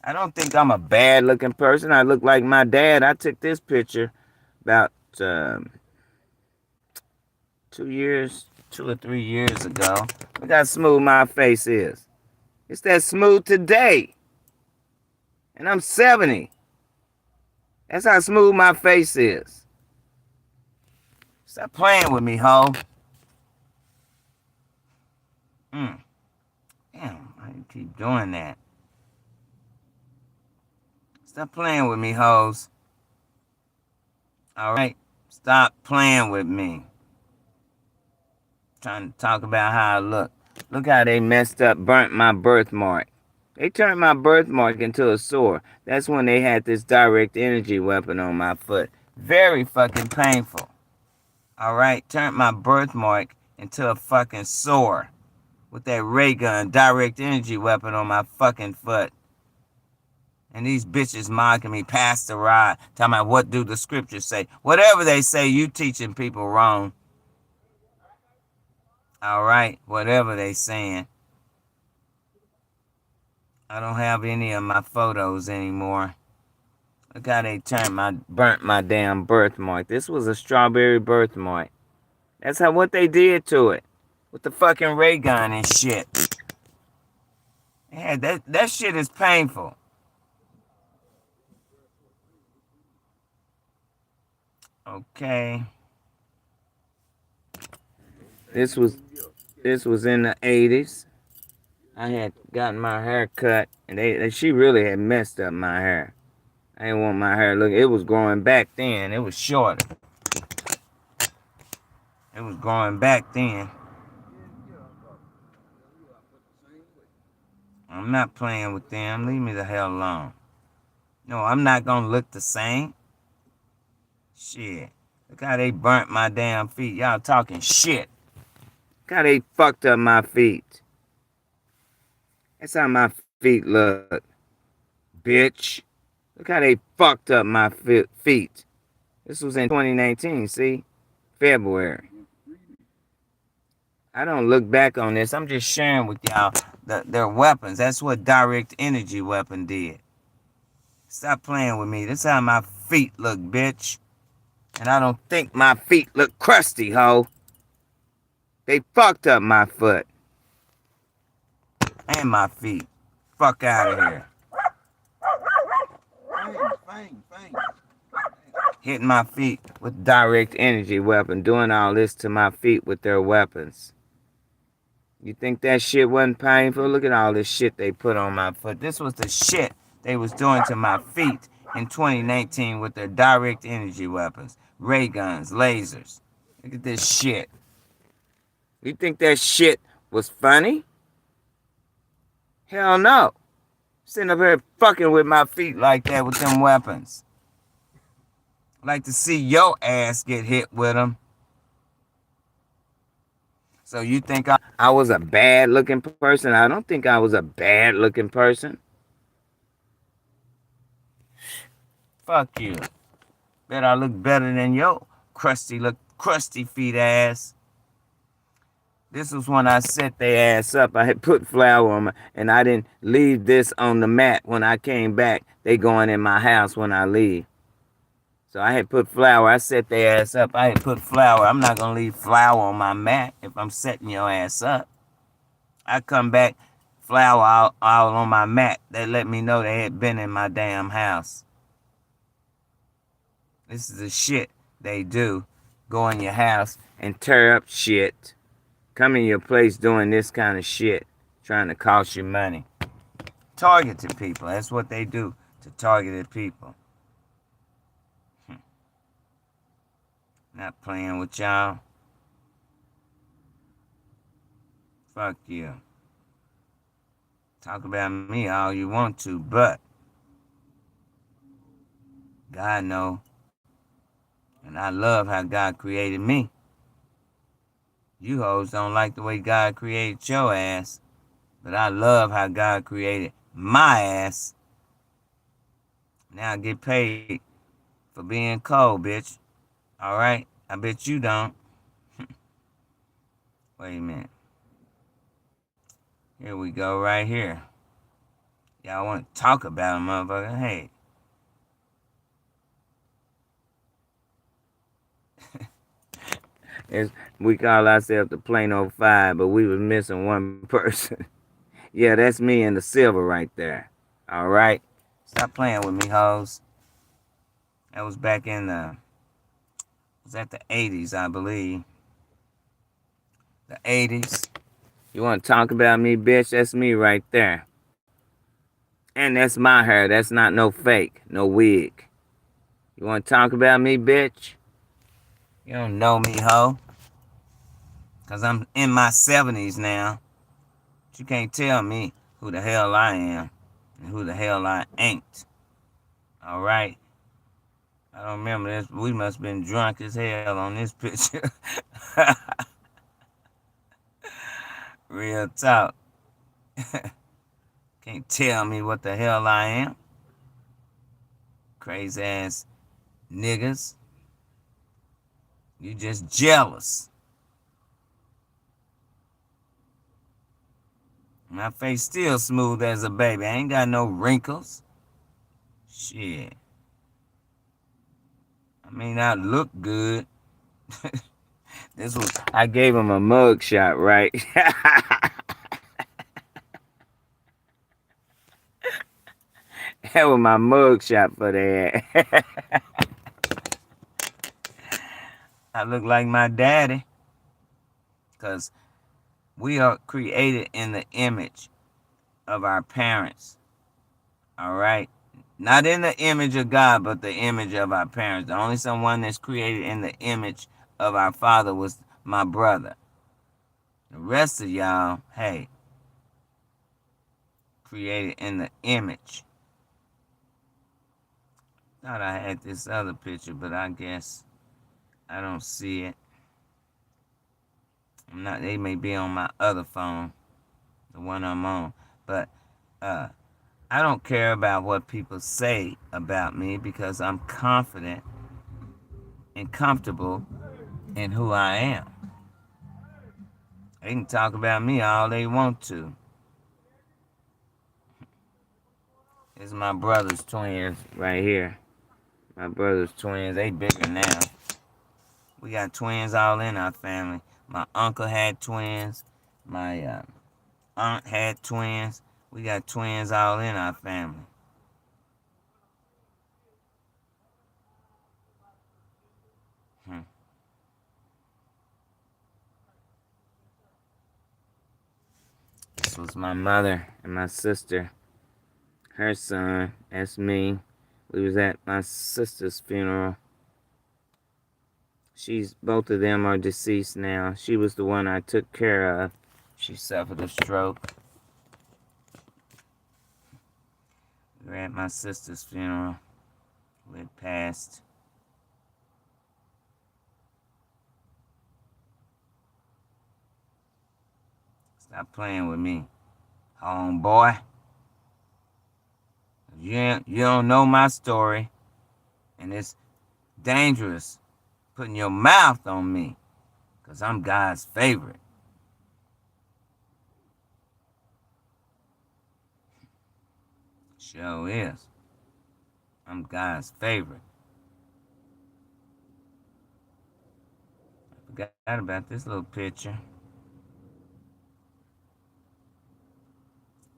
S1: I don't think I'm a bad-looking person. I look like my dad. I took this picture about 2 or 3 years ago. Look how smooth my face is. It's that smooth today. And I'm 70. That's how smooth my face is. Stop playing with me, ho. Damn, I keep doing that. Stop playing with me, hoes. All right? Stop playing with me. Trying to talk about how I look. Look how they messed up, burnt my birthmark. They turned my birthmark into a sore. That's when they had this direct energy weapon on my foot. Very fucking painful. All right? Turned my birthmark into a fucking sore with that ray gun direct energy weapon on my fucking foot. And these bitches mocking me, Pastor Rod, talking about what do the scriptures say. Whatever they say, you teaching people wrong. All right? Whatever they saying. I don't have any of my photos anymore. Look how they burnt my damn birthmark. This was a strawberry birthmark. That's what they did to it. With the fucking ray gun and shit. Yeah, that shit is painful. Okay. This was in the 80s. I had gotten my hair cut, and she really had messed up my hair. I didn't want my hair look. It was growing back then. It was shorter. It was growing back then. I'm not playing with them. Leave me the hell alone. No, I'm not gonna look the same. Shit. Look how they burnt my damn feet. Y'all talking shit. Look how they fucked up my feet. That's how my feet look. Bitch. Look how they fucked up my feet. This was in 2019, see? February. I don't look back on this. I'm just sharing with y'all their weapons. That's what direct energy weapon did. Stop playing with me. This is how my feet look, bitch. And I don't think my feet look crusty, ho. They fucked up my foot. And my feet. Fuck out of here. Hitting my feet with direct energy weapon. Doing all this to my feet with their weapons. You think that shit wasn't painful? Look at all this shit they put on my foot. This was the shit they was doing to my feet in 2019 with their direct energy weapons. Ray guns, lasers. Look at this shit. You think that shit was funny? Hell no. Sitting up here fucking with my feet like that with them weapons. I'd like to see your ass get hit with them. So you think I was a bad looking person? I don't think I was a bad looking person. Fuck you. Bet I look better than your crusty feet ass. This was when I set their ass up. I had put flour on and I didn't leave this on the mat when I came back. They going in my house when I leave. So I had put flour. I set their ass up. I had put flour. I'm not going to leave flour on my mat if I'm setting your ass up. I come back, flour all on my mat. They let me know they had been in my damn house. This is the shit they do. Go in your house and tear up shit. Come in your place doing this kind of shit. Trying to cost you money. Targeted people. That's what they do to targeted people. Not playing with y'all. Fuck you. Talk about me all you want to, but God know. And I love how God created me. You hoes don't like the way God created your ass. But I love how God created my ass. Now I get paid for being cold, bitch. Alright? I bet you don't. Wait a minute. Here we go right here. Y'all want to talk about a motherfucker? Hey. We call ourselves the plain old five, but we was missing one person. Yeah, that's me in the silver right there. Alright? Stop playing with me, hoes. That was back in was that the 80s, I believe. The 80s. You want to talk about me, bitch? That's me right there. And that's my hair. That's not no fake, no wig. You want to talk about me, bitch? You don't know me, hoe. Because I'm in my 70s now. But you can't tell me who the hell I am and who the hell I ain't. Alright? I don't remember this, but we must have been drunk as hell on this picture. Real talk. Can't tell me what the hell I am. Crazy ass niggas. You just jealous. My face still smooth as a baby. I ain't got no wrinkles. Shit. I mean, I look good. I gave him a mug shot, right? That was my mug shot for that. I look like my daddy. Because we are created in the image of our parents. Alright? Not in the image of God, but the image of our parents. The only someone that's created in the image of our father was my brother. The rest of y'all, hey, created in the image. Thought I had this other picture, but I guess I don't see it. They may be on my other phone, the one I'm on. But I don't care about what people say about me because I'm confident and comfortable in who I am. They can talk about me all they want to. It's my brother's twins right here. My brother's twins, they bigger now. We got twins all in our family. My uncle had twins. My aunt had twins. We got twins all in our family. This was my mother and my sister. Her son, that's me. We was at my sister's funeral. Both of them are deceased now. She was the one I took care of. She suffered a stroke. We were at my sister's funeral. We had passed. Stop playing with me, homeboy. You don't know my story, and it's dangerous putting your mouth on me, because I'm God's favorite. Sure is. I'm God's favorite. I forgot about this little picture.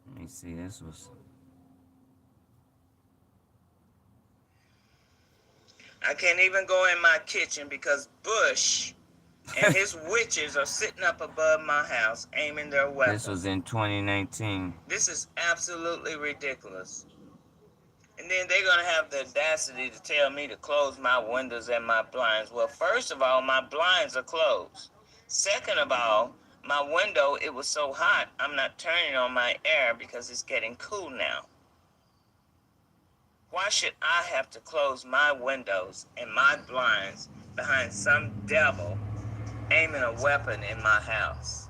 S1: Let me see, this was... I can't even go in my kitchen because Bush and his witches are sitting up above my house aiming their weapons. This was in 2019. This is absolutely ridiculous. And then they're going to have the audacity to tell me to close my windows and my blinds. Well, first of all, my blinds are closed. Second of all, my window, it was so hot, I'm not turning on my air because it's getting cool now. Why should I have to close my windows and my blinds behind some devil aiming a weapon in my house?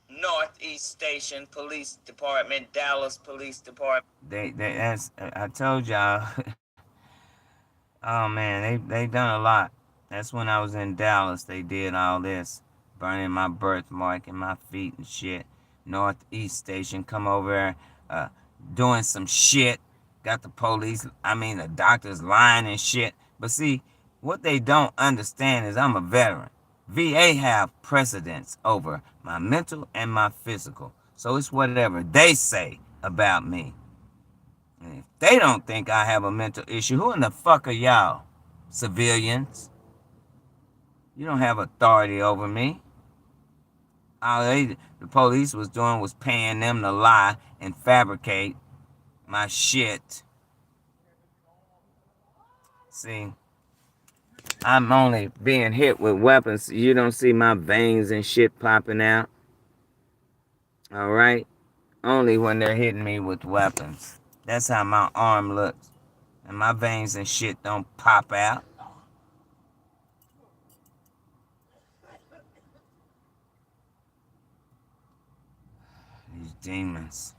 S1: Northeast Station Police Department, Dallas Police Department. That's, I told y'all. Oh man, they done a lot. That's when I was in Dallas. They did all this, burning my birthmark and my feet and shit. Northeast Station come over, doing some shit. Got the police, the doctors lying and shit. But see, what they don't understand is I'm a veteran. VA have precedence over my mental and my physical. So it's whatever they say about me. And if they don't think I have a mental issue, who in the fuck are y'all? Civilians. You don't have authority over me. All the police was doing was paying them to lie and fabricate my shit. See, I'm only being hit with weapons. You don't see my veins and shit popping out. Alright? Only when they're hitting me with weapons. That's how my arm looks. And my veins and shit don't pop out. These demons.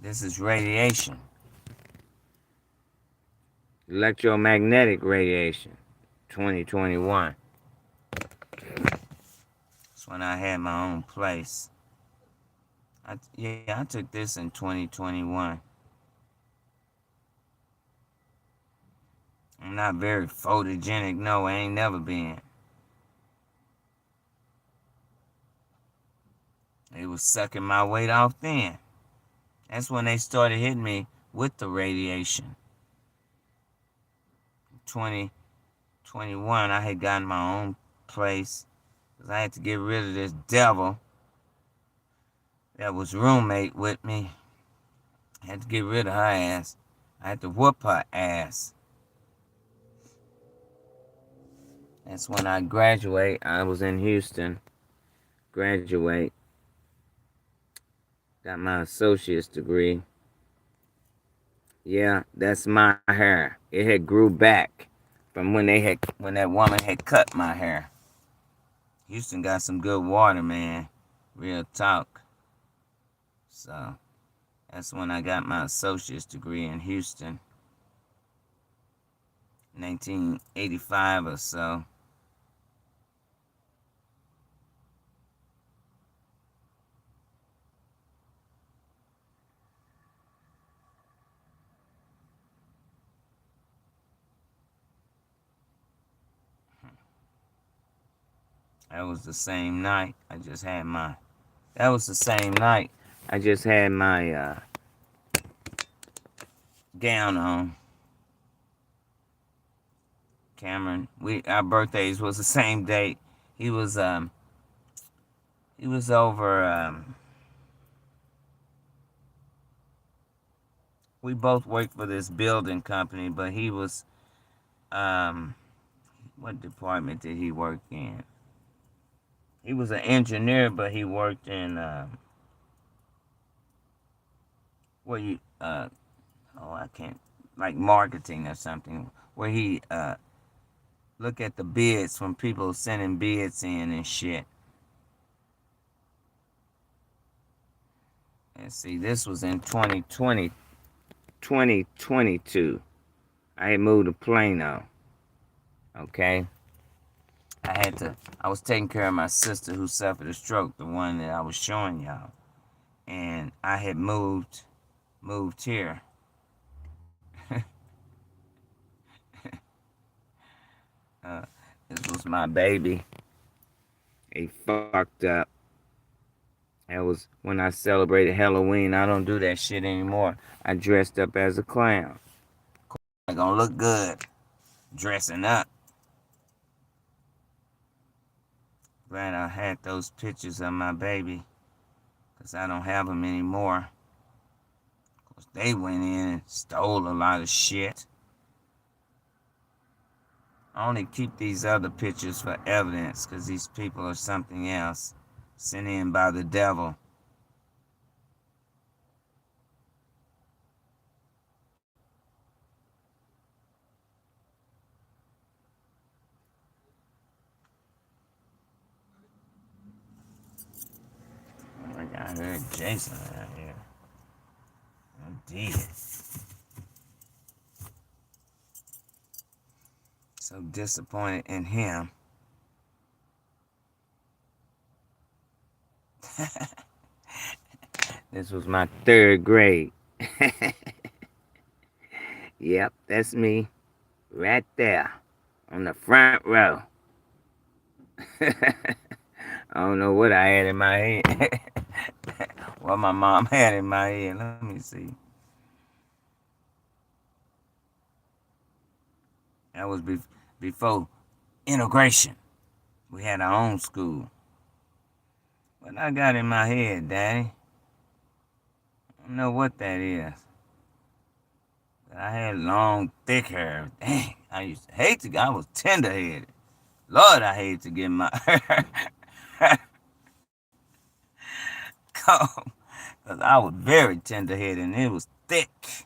S1: This is radiation. Electromagnetic radiation. 2021. That's when I had my own place. I took this in 2021. I'm not very photogenic. No, I ain't never been. It was sucking my weight off then. That's when they started hitting me with the radiation. 2021, I had gotten my own place. Because I had to get rid of this devil that was roommate with me. I had to get rid of her ass. I had to whoop her ass. That's when I graduate. I was in Houston. Graduate. Got my associate's degree. Yeah, that's my hair. It had grew back from when that woman had cut my hair. Houston got some good water, man. Real talk. So, that's when I got my associate's degree in Houston. 1985 or so. That was the same night I just had my gown on. Cameron, our birthdays was the same date. He was over we both worked for this building company, but he was what department did he work in? He was an engineer, but he worked in I can't, like marketing or something, where he Look at the bids from people sending bids in and shit. And see, this was in 2022. I had moved to Plano. Okay? I was taking care of my sister who suffered a stroke, the one that I was showing y'all. And I had moved here. This was my baby. He fucked up. That was when I celebrated Halloween. I don't do that shit anymore. I dressed up as a clown. I'm gonna look good dressing up. Glad I had those pictures of my baby, because I don't have them anymore. Of course, they went in and stole a lot of shit. I only keep these other pictures for evidence, because these people are something else, sent in by the devil. I heard Jason out here. I did. So disappointed in him. This was my 3rd grade. Yep, that's me. Right there. On the front row. I don't know what I had in my head. What my mom had in my head. Let me see. That was before integration. We had our own school. What I got in my head, Daddy? I don't know what that is. But I had long, thick hair. Dang, I used to hate to. I was tender-headed. Lord, I hate to get my hair comb. Because I was very tender-headed and it was thick.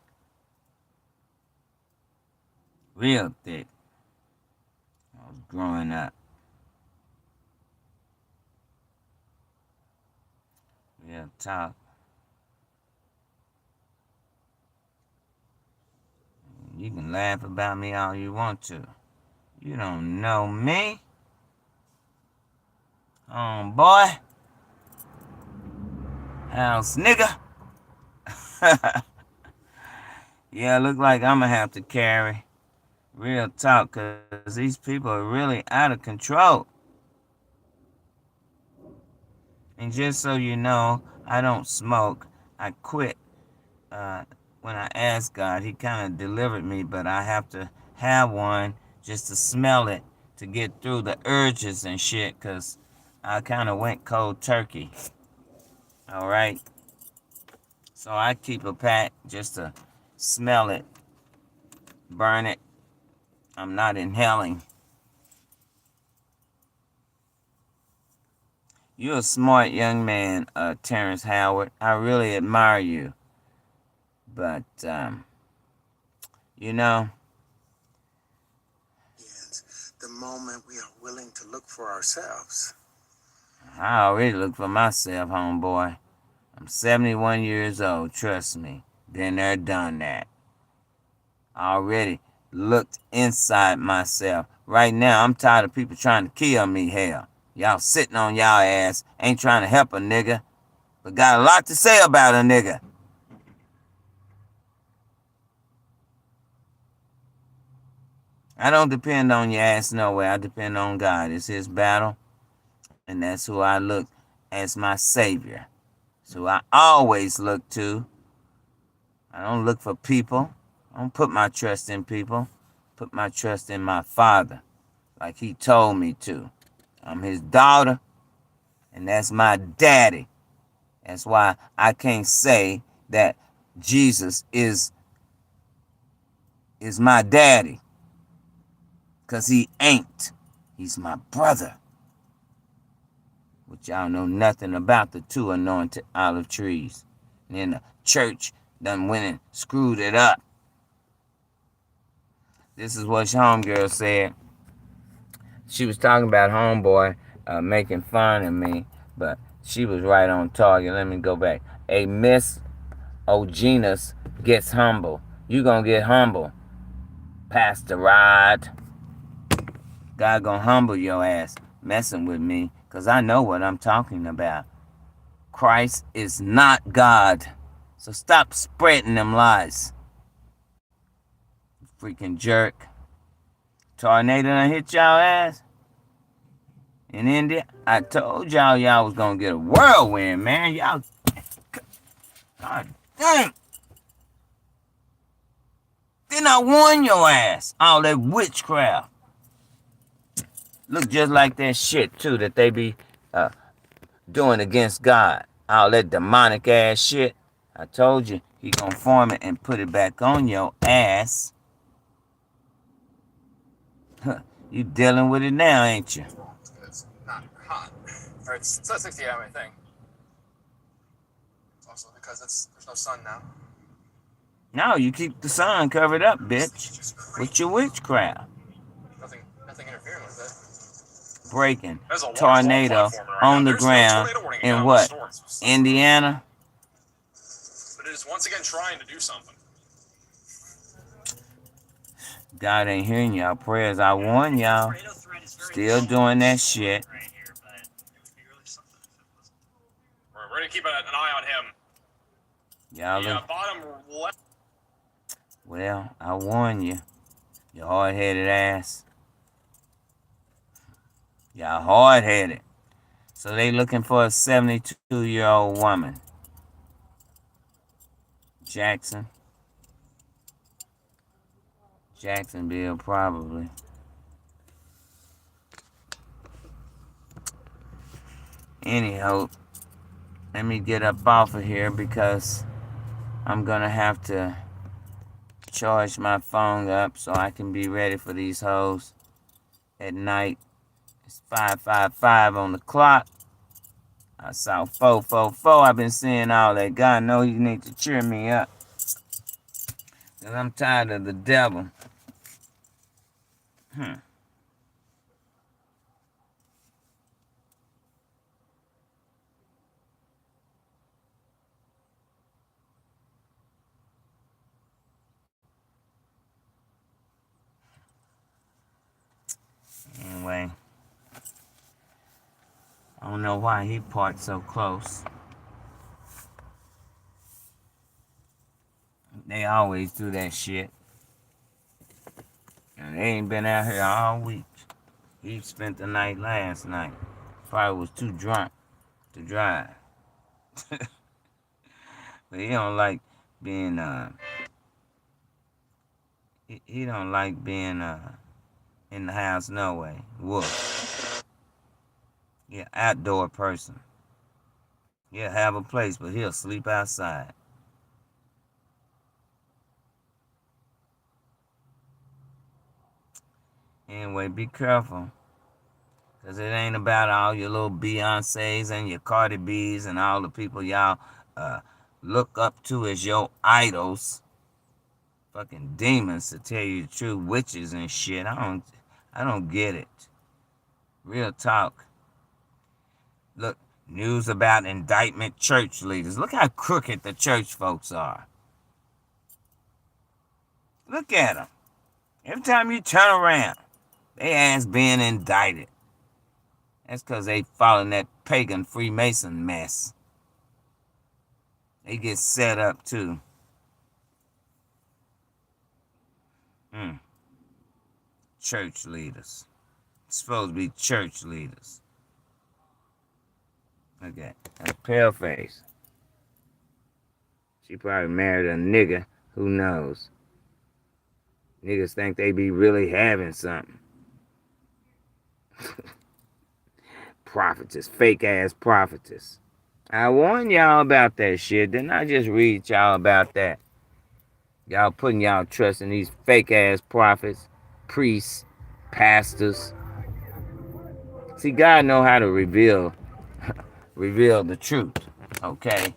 S1: Real thick. I was growing up. Real talk. You can laugh about me all you want to. You don't know me. Boy. House nigga. Yeah, look like I'm gonna have to carry. Real talk, because these people are really out of control. And just so you know, I don't smoke. I quit. When I asked God, he kind of delivered me, but I have to have one just to smell it to get through the urges and shit, because I kind of went cold turkey. All right? So I keep a pack just to smell it, burn it. I'm not inhaling. You're a smart young man, Terrence Howard. I really admire you. But, you know,
S5: Yes, the moment we are willing to look for ourselves.
S1: I already look for myself, homeboy. I'm 71 years old, trust me. Been there, done that. I already looked inside myself. Right now, I'm tired of people trying to kill me, hell. Y'all sitting on y'all ass, ain't trying to help a nigga, but got a lot to say about a nigga. I don't depend on your ass no way. I depend on God. It's his battle. And that's who I look as my savior. So I always look to. I don't look for people. I don't put my trust in people. Put my trust in my Father, like he told me to. I'm his daughter, and that's my daddy. That's why I can't say that Jesus is my daddy. Because he ain't. He's my brother. Which y'all know nothing about the 2 anointed olive trees. And then the church done went and screwed it up. This is what homegirl said. She was talking about homeboy making fun of me, but she was right on target. Let me go back. A Miss Ogenus gets humble. You gonna get humble, Pastor Rod. God gonna humble your ass messing with me, because I know what I'm talking about. Christ is not God. So stop spreading them lies. Freaking jerk. Tornado done hit y'all ass in India. I told y'all was gonna get a whirlwind, man. Y'all, God dang. Then I warn your ass. All that witchcraft. Look just like that shit, too, that they be doing against God. All that demonic ass shit. I told you, he gonna form it and put it back on your ass. You dealing with it now, ain't you?
S6: It's not hot. Or it's still 60 hour thing. It's also because there's no sun now.
S1: No, you keep the sun covered up, bitch. With your witchcraft.
S6: Nothing interfering with it.
S1: Breaking tornado on the ground in what? Indiana?
S6: But it is once again trying to do something.
S1: God ain't hearing y'all prayers. I warn y'all. Still doing that shit.
S6: We're going to keep an eye on him.
S1: Y'all
S6: The bottom left.
S1: Well, I warn you. You hard-headed ass. Y'all hard-headed. So they looking for a 72-year-old woman. Jacksonville, probably. Anyhow, let me get up off of here because I'm gonna have to charge my phone up so I can be ready for these hoes at night. It's 5:55 on the clock. I saw 444. I've been seeing all that. God knows you need to cheer me up. Cause I'm tired of the devil. Anyway, I don't know why he parked so close. They always do that shit. And they ain't been out here all week. He spent the night last night. Probably was too drunk to drive. But he don't like being he don't like being in the house no way. Wolf. Yeah, outdoor person. He'll have a place, but he'll sleep outside. Anyway, be careful. Because it ain't about all your little Beyoncés and your Cardi B's and all the people y'all look up to as your idols. Fucking demons, to tell you the truth. Witches and shit. I don't get it. Real talk. Look, news about indictment church leaders. Look how crooked the church folks are. Look at them. Every time you turn around, they ass being indicted. That's because they following that pagan Freemason mess. They get set up too. Church leaders. It's supposed to be church leaders. Okay, that's pale face. She probably married a nigga. Who knows? Niggas think they be really having something. Prophetess, fake ass prophetess. I warned y'all about that shit. Didn't I just read y'all about that? Y'all putting y'all trust in these fake ass prophets, priests, pastors. See, God know how to reveal the truth. Okay?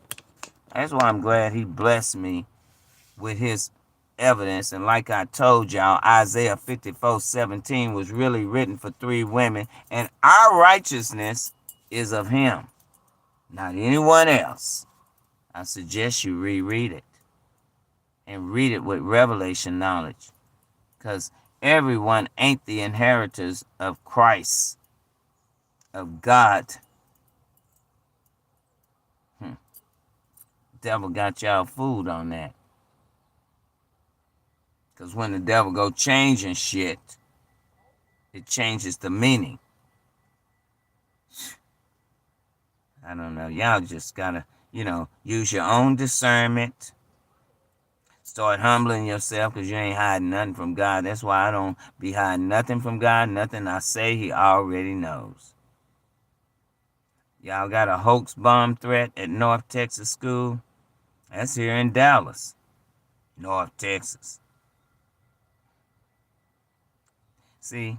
S1: That's why I'm glad he blessed me with his evidence. And like I told y'all, Isaiah 54:17 was really written for 3 women. And our righteousness is of him, not anyone else. I suggest you reread it. And read it with revelation knowledge. Because everyone ain't the inheritors of Christ, of God. Devil got y'all fooled on that. Because when the devil go changing shit, it changes the meaning. I don't know. Y'all just gotta, use your own discernment. Start humbling yourself, because you ain't hiding nothing from God. That's why I don't be hiding nothing from God. Nothing I say, he already knows. Y'all got a hoax bomb threat at North Texas School? That's here in Dallas, North Texas. See?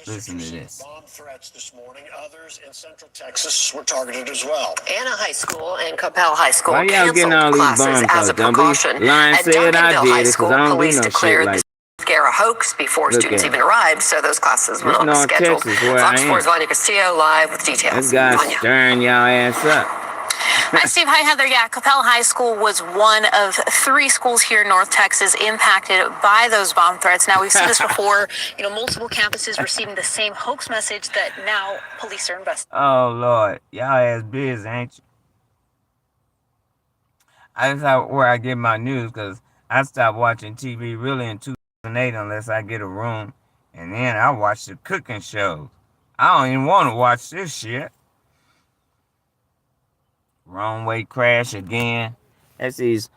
S1: Listen to this.
S7: Bomb threats this morning. Others in Central Texas were targeted as well.
S8: Anna High School and Capel High School
S1: Why y'all getting all these
S8: classes
S1: bombs
S8: as a
S1: out? Don't
S8: precaution.
S1: be lying,
S8: At
S1: said I
S8: Duncanville
S1: did
S8: High
S1: it,
S8: School,
S1: because I don't
S8: police
S1: do no
S8: declared
S1: shit like
S8: the scare a hoax before
S1: Look
S8: students
S1: at
S8: even arrived, so those classes were
S1: It's
S8: not
S1: North
S8: scheduled.
S1: Texas where
S8: Fox
S1: I am.
S8: 4's Vanya Castillo live with details.
S1: This guy's
S8: Vanya.
S1: stirring y'all ass up.
S9: Hi, Steve. Hi, Heather. Yeah, Capel High School was one of 3 schools here in North Texas impacted by those bomb threats. Now, we've seen this before, multiple campuses receiving the same hoax message that now police are investigating.
S1: Oh, Lord. Y'all ass busy, ain't you? That's where I get my news, because I stopped watching TV really in 2008 unless I get a room. And then I watch the cooking shows. I don't even want to watch this shit. Wrong way crash again. That's these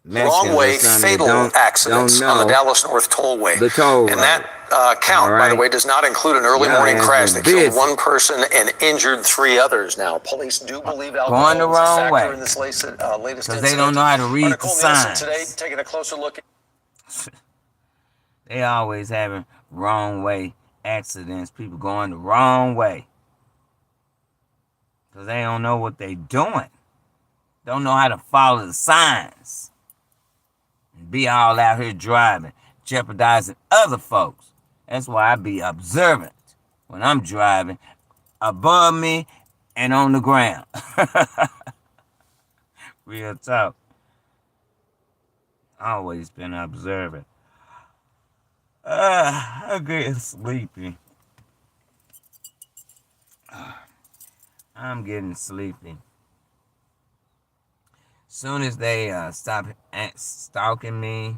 S1: Mexicans
S7: Wrong way
S1: or something
S7: fatal
S1: that
S7: accidents
S1: don't
S7: on the
S1: know
S7: Dallas North Tollway.
S1: the toll road.
S7: And that count, by the way, does not include an early morning crash that killed 1 person and injured 3 others. Now, police do believe alcohol
S1: the
S7: was a
S1: wrong
S7: factor
S1: way.
S7: in this latest incident.
S1: Because they don't know how to read the signs.
S7: Today, taking a closer look.
S1: They always having wrong way accidents. People going the wrong way. Because they don't know what they doing. Don't know how to follow the signs. And be all out here driving, jeopardizing other folks. That's why I be observant when I'm driving, above me and on the ground. Real talk. Always been observant. I'm getting sleepy. I'm getting sleepy. Soon as they stop stalking me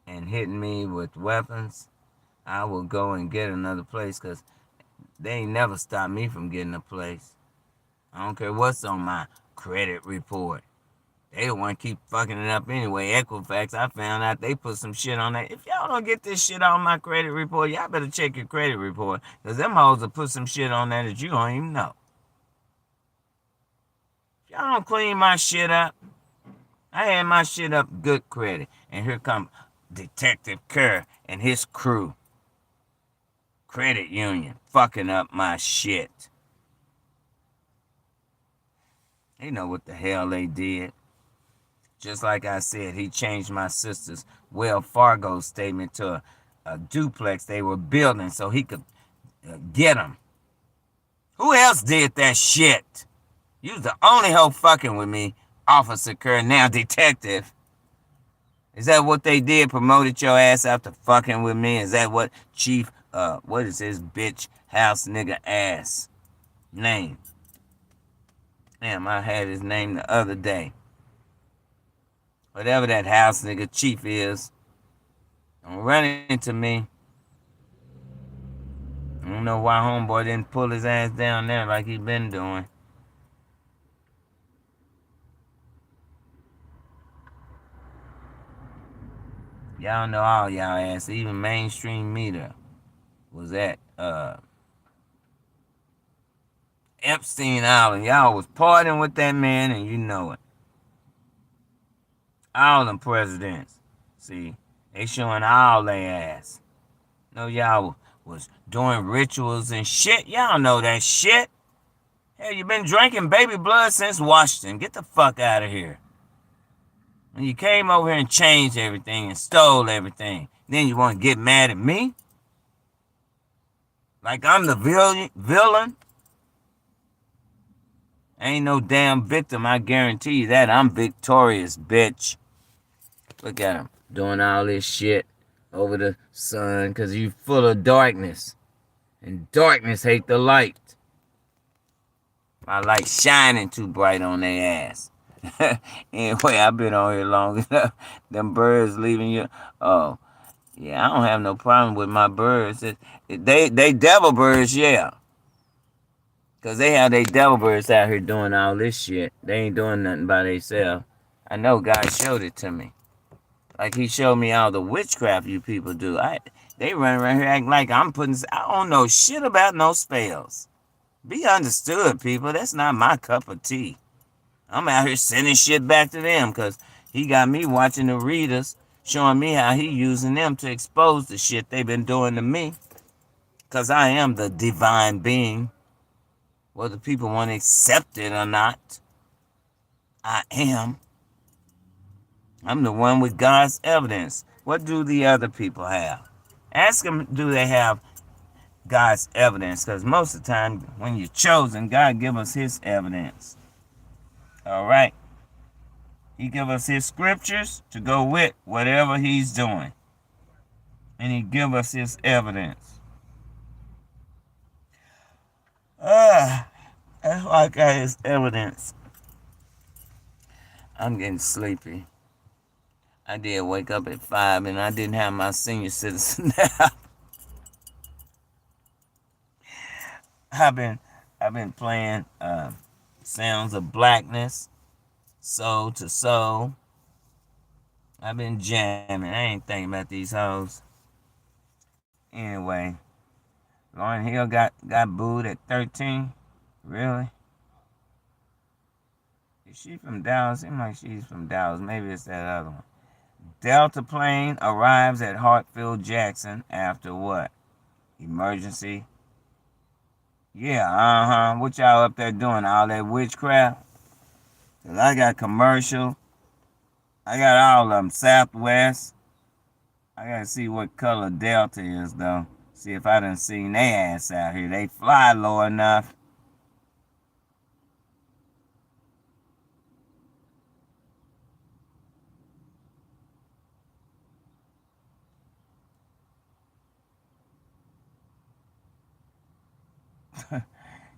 S1: and hitting me with weapons, I will go and get another place, because they ain't never stopped me from getting a place. I don't care what's on my credit report. They don't want to keep fucking it up anyway. Equifax, I found out they put some shit on that. If y'all don't get this shit on my credit report, y'all better check your credit report, because them hoes will put some shit on there that you don't even know. If y'all don't clean my shit up, I had my shit up good credit. And here come Detective Kerr and his crew. Credit union fucking up my shit. They know what the hell they did. Just like I said, he changed my sister's Wells Fargo statement to a duplex they were building so he could get them. Who else did that shit? You was the only hoe fucking with me, Officer Kerr, now Detective. Is that what they did? Promoted your ass after fucking with me? Is that what Chief, what is his bitch house nigga ass name? Damn, I had his name the other day. Whatever that house nigga chief is, don't run into me. I don't know why homeboy didn't pull his ass down there like he been doing. Y'all know all y'all ass, even mainstream media was at Epstein Island. Y'all was partying with that man and you know it. All them presidents. See, they showing all their ass. No, y'all was doing rituals and shit. Y'all know that shit. Hell, you been drinking baby blood since Washington. Get the fuck out of here. When you came over here and changed everything and stole everything, then you want to get mad at me? Like I'm the villain? Ain't no damn victim, I guarantee you that. I'm victorious, bitch. Look at him doing all this shit over the sun because you full of darkness. And darkness hate the light. My light shining too bright on their ass. Anyway, I've been on here long enough. Them birds leaving you. Oh, yeah, I don't have no problem with my birds. They devil birds, yeah. Because they have they devil birds out here doing all this shit. They ain't doing nothing by themselves. I know God showed it to me. Like he showed me all the witchcraft you people do. They run around here acting like I don't know shit about no spells. Be understood, people. That's not my cup of tea. I'm out here sending shit back to them because he got me watching the readers, showing me how he using them to expose the shit they've been doing to me. Because I am the divine being. Whether people want to accept it or not, I am. I'm the one with God's evidence. What do the other people have? Ask them, do they have God's evidence? Because most of the time, when you're chosen, God give us his evidence. All right? He give us his scriptures to go with whatever he's doing. And he give us his evidence. That's why I got his evidence. I'm getting sleepy. I did wake up at 5 and I didn't have my senior citizen nap. I've been playing Sounds of Blackness, Soul to Soul. I've been jamming. I ain't thinking about these hoes. Anyway, Lauryn Hill got booed at 13. Really? Is she from Dallas? Seems like she's from Dallas. Maybe it's that other one. Delta plane arrives at Hartfield Jackson after what? Emergency? Yeah, What y'all up there doing? All that witchcraft? 'Cause I got commercial. I got all of them. Southwest. I gotta see what color Delta is, though. See if I done seen their ass out here. They fly low enough.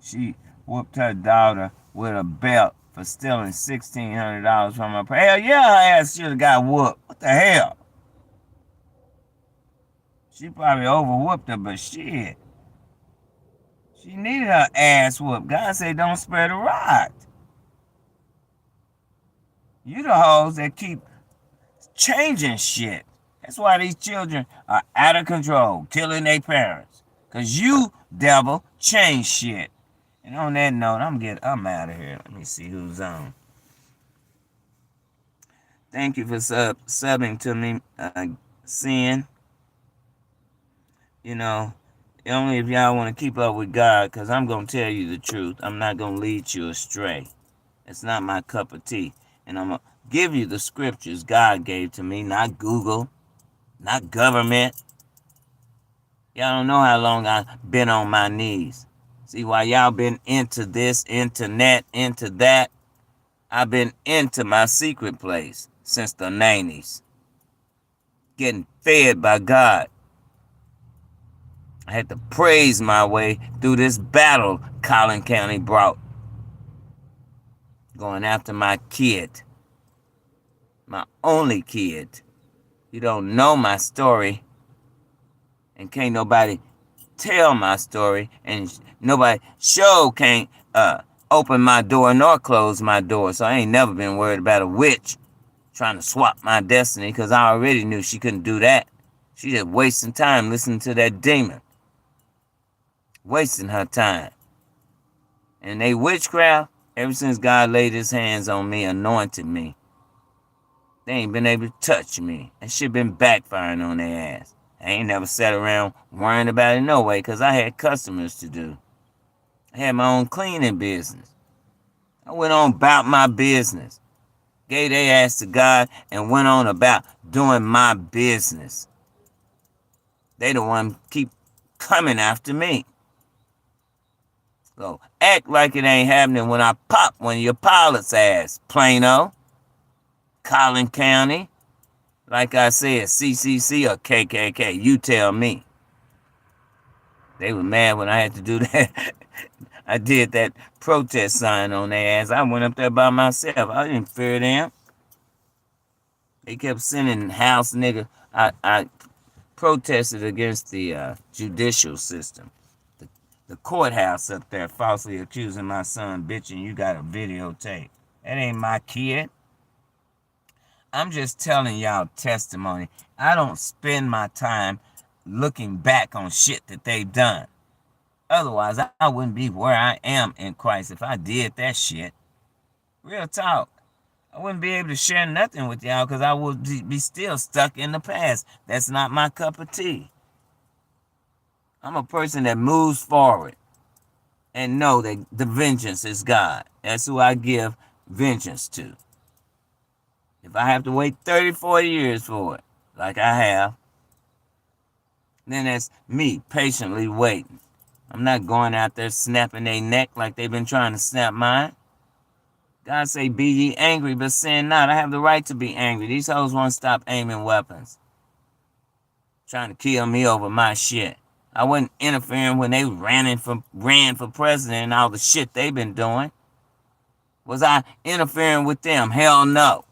S1: She whooped her daughter with a belt for stealing $1,600 from her. Hell yeah, her ass should have got whooped. What the hell? She probably overwhooped her, but shit. She needed her ass whooped. God said don't spread the rod. You the hoes that keep changing shit. That's why these children are out of control, killing their parents. Because you, devil, change shit. And on that note, I'm out of here. Let me see who's on. Thank you for subbing to me, Sin. You know, only if y'all want to keep up with God, because I'm going to tell you the truth. I'm not going to lead you astray. It's not my cup of tea. And I'm going to give you the scriptures God gave to me, not Google, not government. Y'all don't know how long I've been on my knees. See, while y'all been into this, internet, into that, I've been into my secret place since the 90s. Getting fed by God. I had to praise my way through this battle Collin County brought. Going after my kid. My only kid. You don't know my story. And can't nobody tell my story. And nobody can't open my door nor close my door. So I ain't never been worried about a witch trying to swap my destiny, because I already knew she couldn't do that. She just wasting time listening to that demon. Wasting her time. And they witchcraft, ever since God laid his hands on me, anointed me, they ain't been able to touch me. That shit been backfiring on their ass. I ain't never sat around worrying about it no way, because I had customers to do. I had my own cleaning business. I went on about my business. gave their ass to God, and went on about doing my business. They the one keep coming after me. So act like it ain't happening when I pop one of your pilots' ass, Plano, Collin County. Like I said, CCC or KKK, you tell me. They were mad when I had to do that. I did that protest sign on their ass. I went up there by myself. I didn't fear them. They kept sending house niggas. I protested against the judicial system. The courthouse up there falsely accusing my son, bitching, you got a videotape. That ain't my kid. I'm just telling y'all testimony. I don't spend my time looking back on shit that they've done. Otherwise, I wouldn't be where I am in Christ if I did that shit. Real talk. I wouldn't be able to share nothing with y'all because I would be still stuck in the past. That's not my cup of tea. I'm a person that moves forward and know that the vengeance is God. That's who I give vengeance to. If I have to wait 30, 40 years for it, like I have, then that's me patiently waiting. I'm not going out there snapping their neck like they've been trying to snap mine. God say, be ye angry, but sin not. I have the right to be angry. These hoes won't stop aiming weapons, trying to kill me over my shit. I wasn't interfering when they ran for president and all the shit they've been doing. Was I interfering with them? Hell no.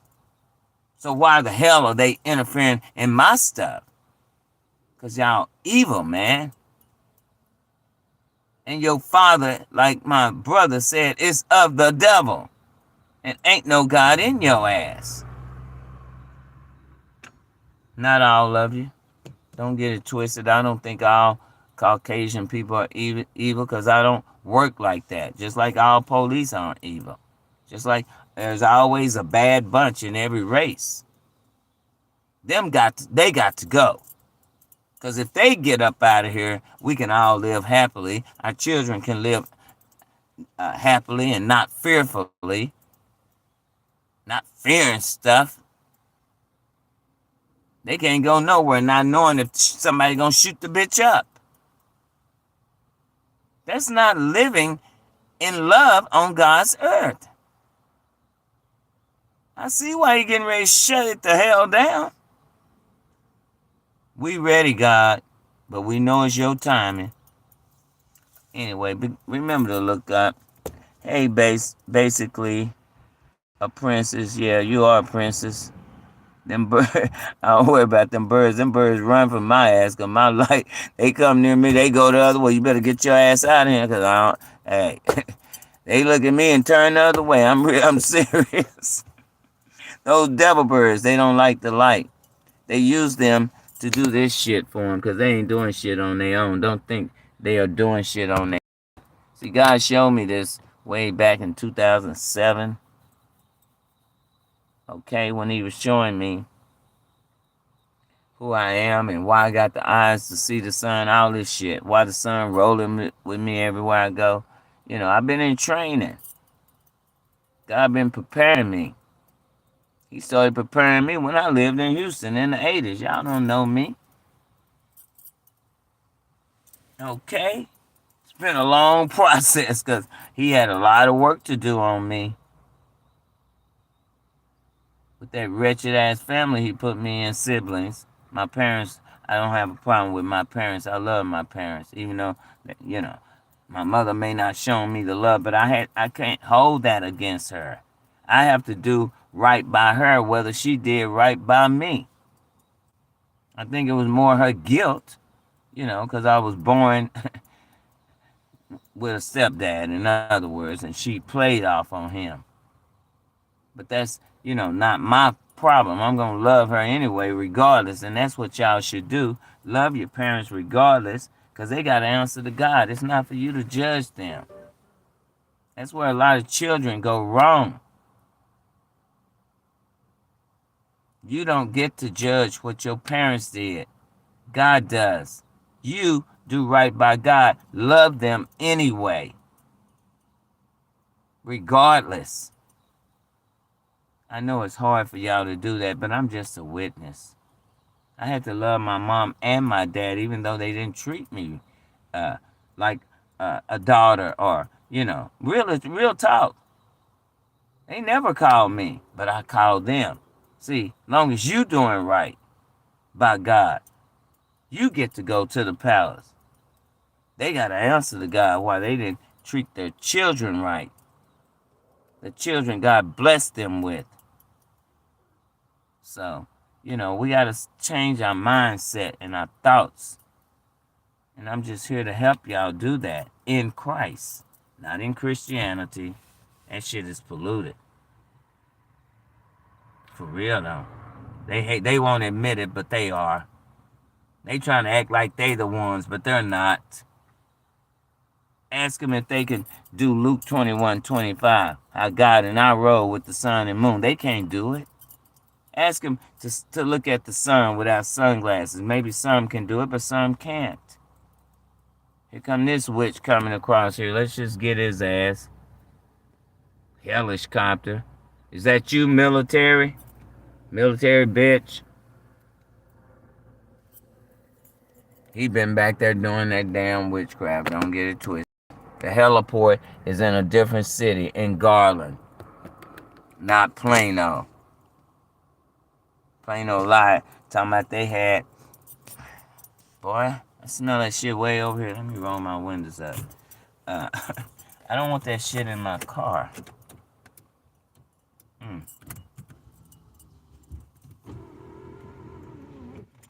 S1: So why the hell are they interfering in my stuff? Because y'all evil, man. And your father, like my brother said, is of the devil. And ain't no God in your ass. Not all of you. Don't get it twisted. I don't think all Caucasian people are evil because I don't work like that. Just like all police aren't evil. Just like there's always a bad bunch in every race. They got to go. Because if they get up out of here, we can all live happily. Our children can live happily and not fearfully. Not fearing stuff. They can't go nowhere not knowing if somebody gonna shoot the bitch up. That's not living in love on God's earth. I see why you're getting ready to shut it the hell down. We ready, God, but we know it's your timing. Anyway, remember to look up. Hey, basically, a princess. Yeah, you are a princess. Them birds, I don't worry about them birds. Them birds run from my ass because my light, they come near me, they go the other way. You better get your ass out of here because I don't, hey, they look at me and turn the other way. I'm serious. Those devil birds, they don't like the light. They use them to do this shit for them because they ain't doing shit on their own. Don't think they are doing shit on their own. See, God showed me this way back in 2007. Okay, when he was showing me who I am and why I got the eyes to see the sun, all this shit. Why the sun rolling with me everywhere I go. You know, I've been in training. God been preparing me. He started preparing me when I lived in Houston in the 80s. Y'all don't know me. Okay? It's been a long process because he had a lot of work to do on me. With that wretched ass family he put me in, siblings. My parents, I don't have a problem with my parents. I love my parents, even though, you know, my mother may not show me the love, but I can't hold that against her. I have to do right by her, whether she did right by me. I think it was more her guilt, you know, because I was born with a stepdad, in other words, and she played off on him. But that's, you know, not my problem. I'm going to love her anyway, regardless, and that's what y'all should do. Love your parents regardless, because they got to answer to God. It's not for you to judge them. That's where a lot of children go wrong. You don't get to judge what your parents did. God does. You do right by God. Love them anyway. Regardless. I know it's hard for y'all to do that, but I'm just a witness. I had to love my mom and my dad, even though they didn't treat me like a daughter or, real talk. They never called me, but I called them. See, long as you doing right by God, you get to go to the palace. They got to answer to God why they didn't treat their children right. The children God blessed them with. So, we got to change our mindset and our thoughts. And I'm just here to help y'all do that in Christ, not in Christianity. That shit is polluted. For real, though. They won't admit it, but they are. They trying to act like they the ones, but they're not. Ask them if they can do Luke 21:25. How God and I roll with the sun and moon. They can't do it. Ask them to look at the sun without sunglasses. Maybe some can do it, but some can't. Here come this witch coming across here. Let's just get his ass. Hellish copter. Is that you, military? Military bitch? He been back there doing that damn witchcraft. Don't get it twisted. The heliport is in a different city, in Garland. Not Plano. Plano lied. Talking about they had... Boy, I smell that shit way over here. Let me roll my windows up. I don't want that shit in my car.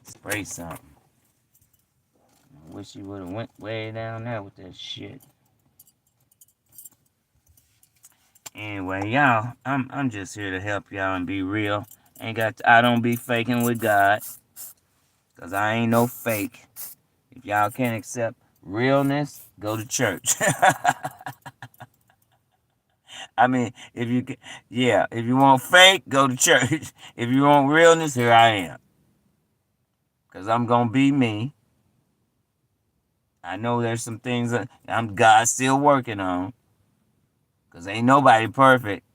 S1: Spray something. I wish you would have went way down there with that shit. Anyway, y'all, I'm just here to help y'all and be real. I don't be faking with God. Cause I ain't no fake. If y'all can't accept realness, go to church. I mean, if you want fake, go to church. If you want realness, here I am. Cause I'm gonna be me. I know there's some things that God's still working on. Cause ain't nobody perfect.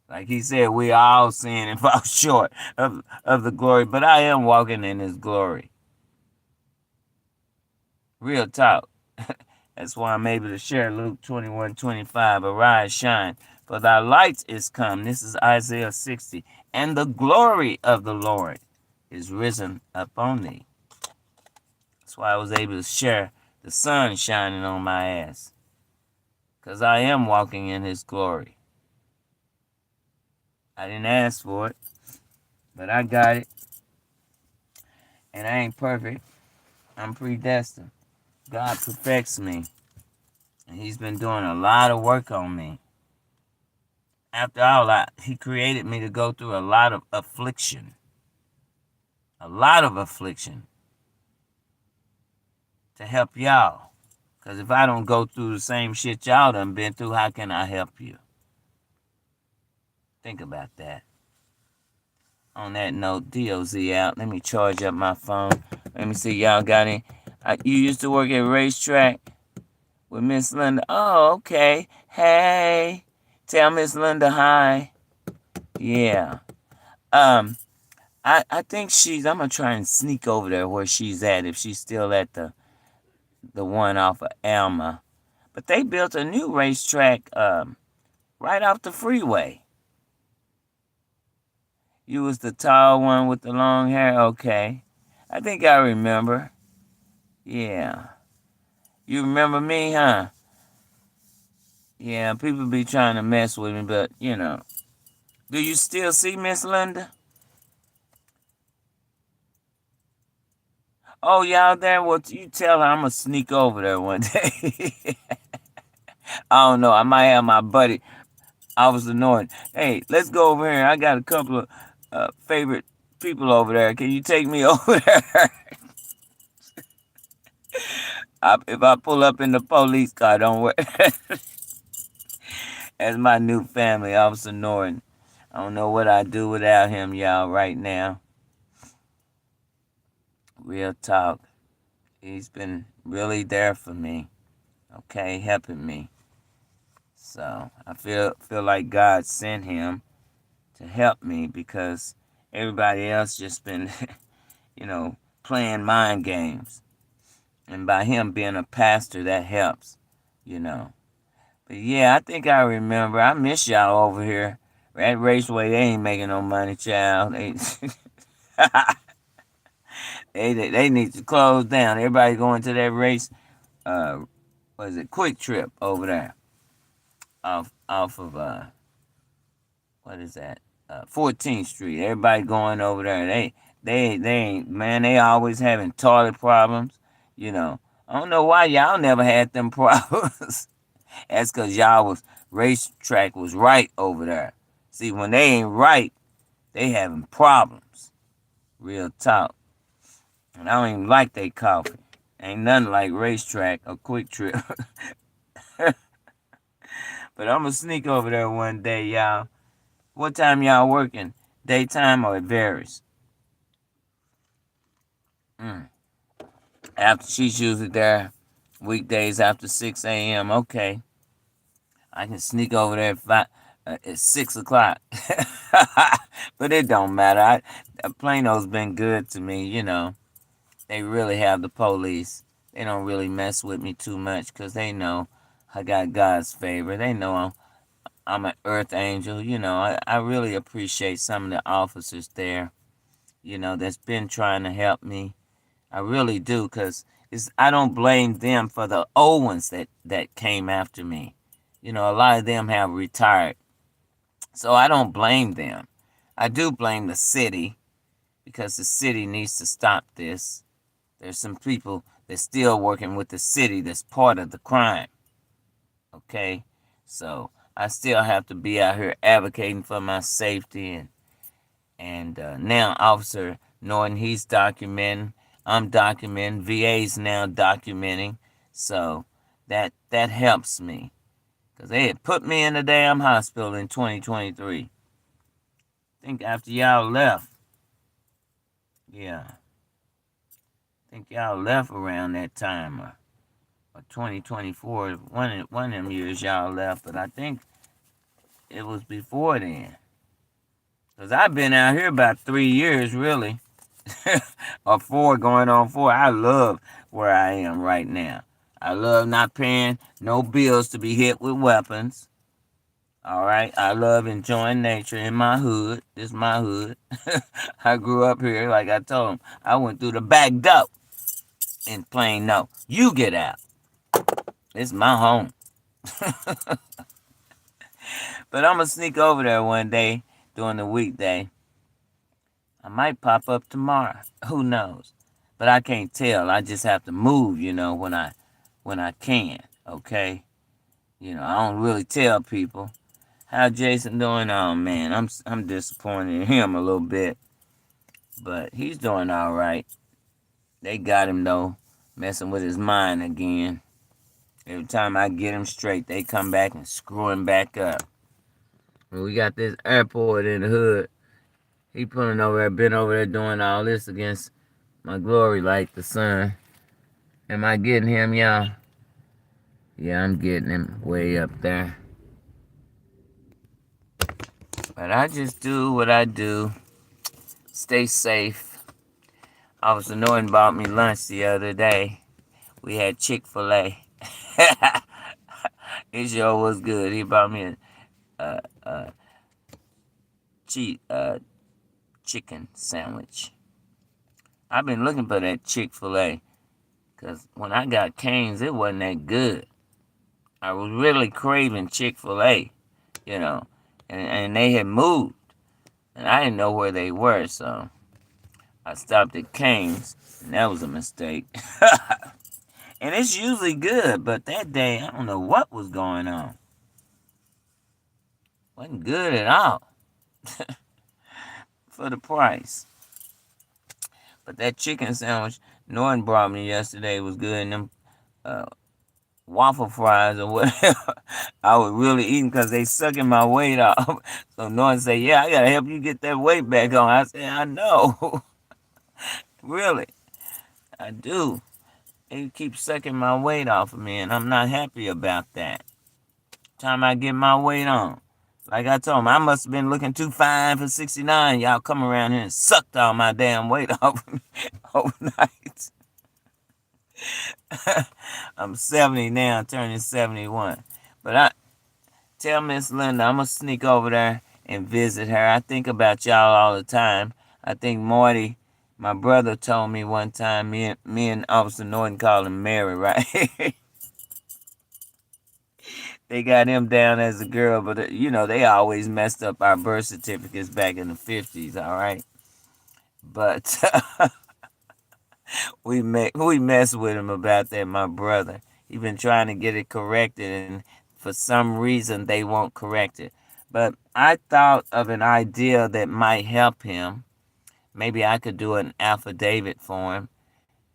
S1: Like he said, we all sin and fall short of the glory. But I am walking in his glory. Real talk. That's why I'm able to share Luke 21:25. Arise, shine, for thy light is come. This is Isaiah 60. And the glory of the Lord is risen upon thee. That's why I was able to share the sun shining on my ass. Because I am walking in his glory. I didn't ask for it, but I got it. And I ain't perfect. I'm predestined. God perfects me. And he's been doing a lot of work on me. After all, he created me to go through a lot of affliction. A lot of affliction. To help y'all. Because if I don't go through the same shit y'all done been through, how can I help you? Think about that. On that note, DOZ out. Let me charge up my phone. Let me see, y'all got any? You used to work at racetrack with Miss Linda. Oh, okay. Hey. Tell Miss Linda hi. Yeah. I think I'm going to try and sneak over there where she's at, if she's still at the one off of AIMNG. But they built a new racetrack right off the freeway. You was the tall one with the long hair? Okay. I think I remember. Yeah. You remember me, huh? Yeah, people be trying to mess with me, but, Do you still see Miss Linda? Oh, y'all there? Well, you tell her I'm going to sneak over there one day. I don't know. I might have my buddy, Officer Norton. Hey, let's go over here. I got a couple of favorite people over there. Can you take me over there? If I pull up in the police car, don't worry. That's my new family, Officer Norton. I don't know what I'd do without him, y'all, right now. Real talk. He's been really there for me. Okay, helping me. So I feel like God sent him to help me because everybody else just been, playing mind games. And by him being a pastor, that helps, But yeah, I think I remember. I miss y'all over here. At Raceway, they ain't making no money, child. They need to close down. Everybody going to that race, Quick Trip over there. Off of, what is that? 14th Street. Everybody going over there. They ain't, man, they always having toilet problems, I don't know why y'all never had them problems. That's because racetrack was right over there. See, when they ain't right, they having problems. Real talk. And I don't even like they coffee. Ain't nothing like racetrack or Quick Trip. But I'm going to sneak over there one day, y'all. What time y'all working? Daytime or it varies? After she's usually there weekdays after 6 a.m. Okay. I can sneak over there at 6 o'clock. But it don't matter. Plano's been good to me, They really have the police. They don't really mess with me too much because they know I got God's favor. They know I'm an earth angel. I really appreciate some of the officers there, that's been trying to help me. I really do, because I don't blame them for the old ones that came after me. A lot of them have retired. So I don't blame them. I do blame the city, because the city needs to stop this. There's some people that's still working with the city that's part of the crime. Okay? So I still have to be out here advocating for my safety. And now Officer Norton, he's documenting. I'm documenting. VA's now documenting. So that helps me. Because they had put me in the damn hospital in 2023. I think after y'all left. Yeah. I think y'all left around that time. Or 2024. One of them years y'all left. But I think it was before then. Because I've been out here about 3 years, really. Or 4, going on 4. I love where I am right now. I love not paying no bills to be hit with weapons. All right? I love enjoying nature in my hood. This is my hood. I grew up here, like I told them. I went through the back door in Plano. You get out. This is my home. But I'm going to sneak over there one day during the weekday. I might pop up tomorrow. Who knows? But I can't tell. I just have to move, when I can. Okay? I don't really tell people. How Jason doing? Oh man, I'm disappointed in him a little bit. But he's doing all right. They got him though, messing with his mind again. Every time I get him straight, they come back and screw him back up. When we got this airport in the hood, he been over there doing all this against my glory like the sun. Am I getting him, y'all? Yeah, I'm getting him way up there. But I just do what I do. Stay safe. Officer Norton bought me lunch the other day. We had Chick-fil-A. It sure was good. He bought me a chicken sandwich. I've been looking for that Chick-fil-A. Because when I got Cane's, it wasn't that good. I was really craving Chick-fil-A, and they had moved. And I didn't know where they were, so I stopped at Cane's, and that was a mistake. And it's usually good, but that day, I don't know what was going on. Wasn't good at all. For the price. But that chicken sandwich Norton brought me yesterday was good, and them waffle fries or whatever I was really eating because they sucking my weight off. So Norton said, yeah, I got to help you get that weight back on. I said, I know. Really, I do. They keep sucking my weight off of me, and I'm not happy about that. Time I get my weight on. Like I told him, I must have been looking too fine for 69. Y'all come around here and sucked all my damn weight off me overnight. I'm 70 now, turning 71. But I tell Miss Linda, I'm going to sneak over there and visit her. I think about y'all all the time. I think Marty, my brother, told me one time, me and Officer Norton called him Mary, right? They got him down as a girl, but they always messed up our birth certificates back in the 50s, all right? But we mess with him about that, my brother. He been trying to get it corrected, and for some reason they won't correct it. But I thought of an idea that might help him. Maybe I could do an affidavit for him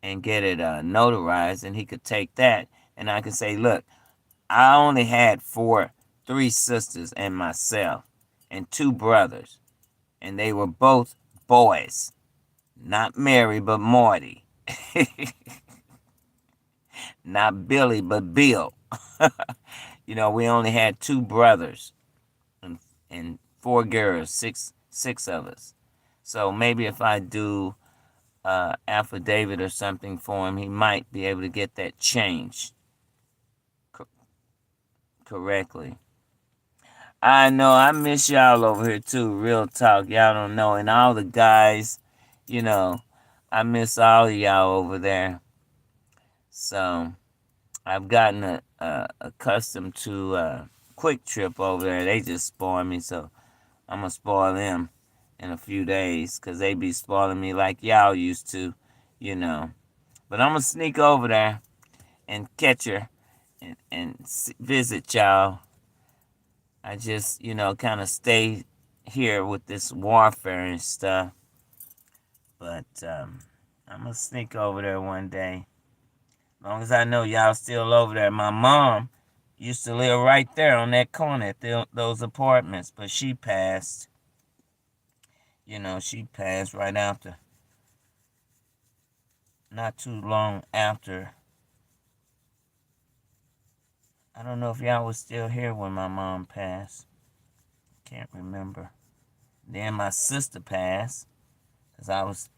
S1: and get it notarized, and he could take that, and I could say, look, I only had three sisters and myself, and two brothers, and they were both boys. Not Mary, but Marty. Not Billy, but Bill. We only had two brothers and four girls, six of us. So maybe if I do affidavit or something for him, he might be able to get that changed correctly. I know, I miss y'all over here too, real talk. Y'all don't know. And all the guys, I miss all of y'all over there. So I've gotten accustomed to Quick Trip over there. They just spoil me, so I'm going to spoil them in a few days because they be spoiling me like y'all used to, But I'm going to sneak over there and catch her and visit y'all. I just, kind of stay here with this warfare and stuff. But I'm going to sneak over there one day. As long as I know y'all still over there. My mom used to live right there on that corner at those apartments, but she passed. She passed right after. Not too long after. I don't know if y'all was still here when my mom passed. Can't remember. Then my sister passed because I was,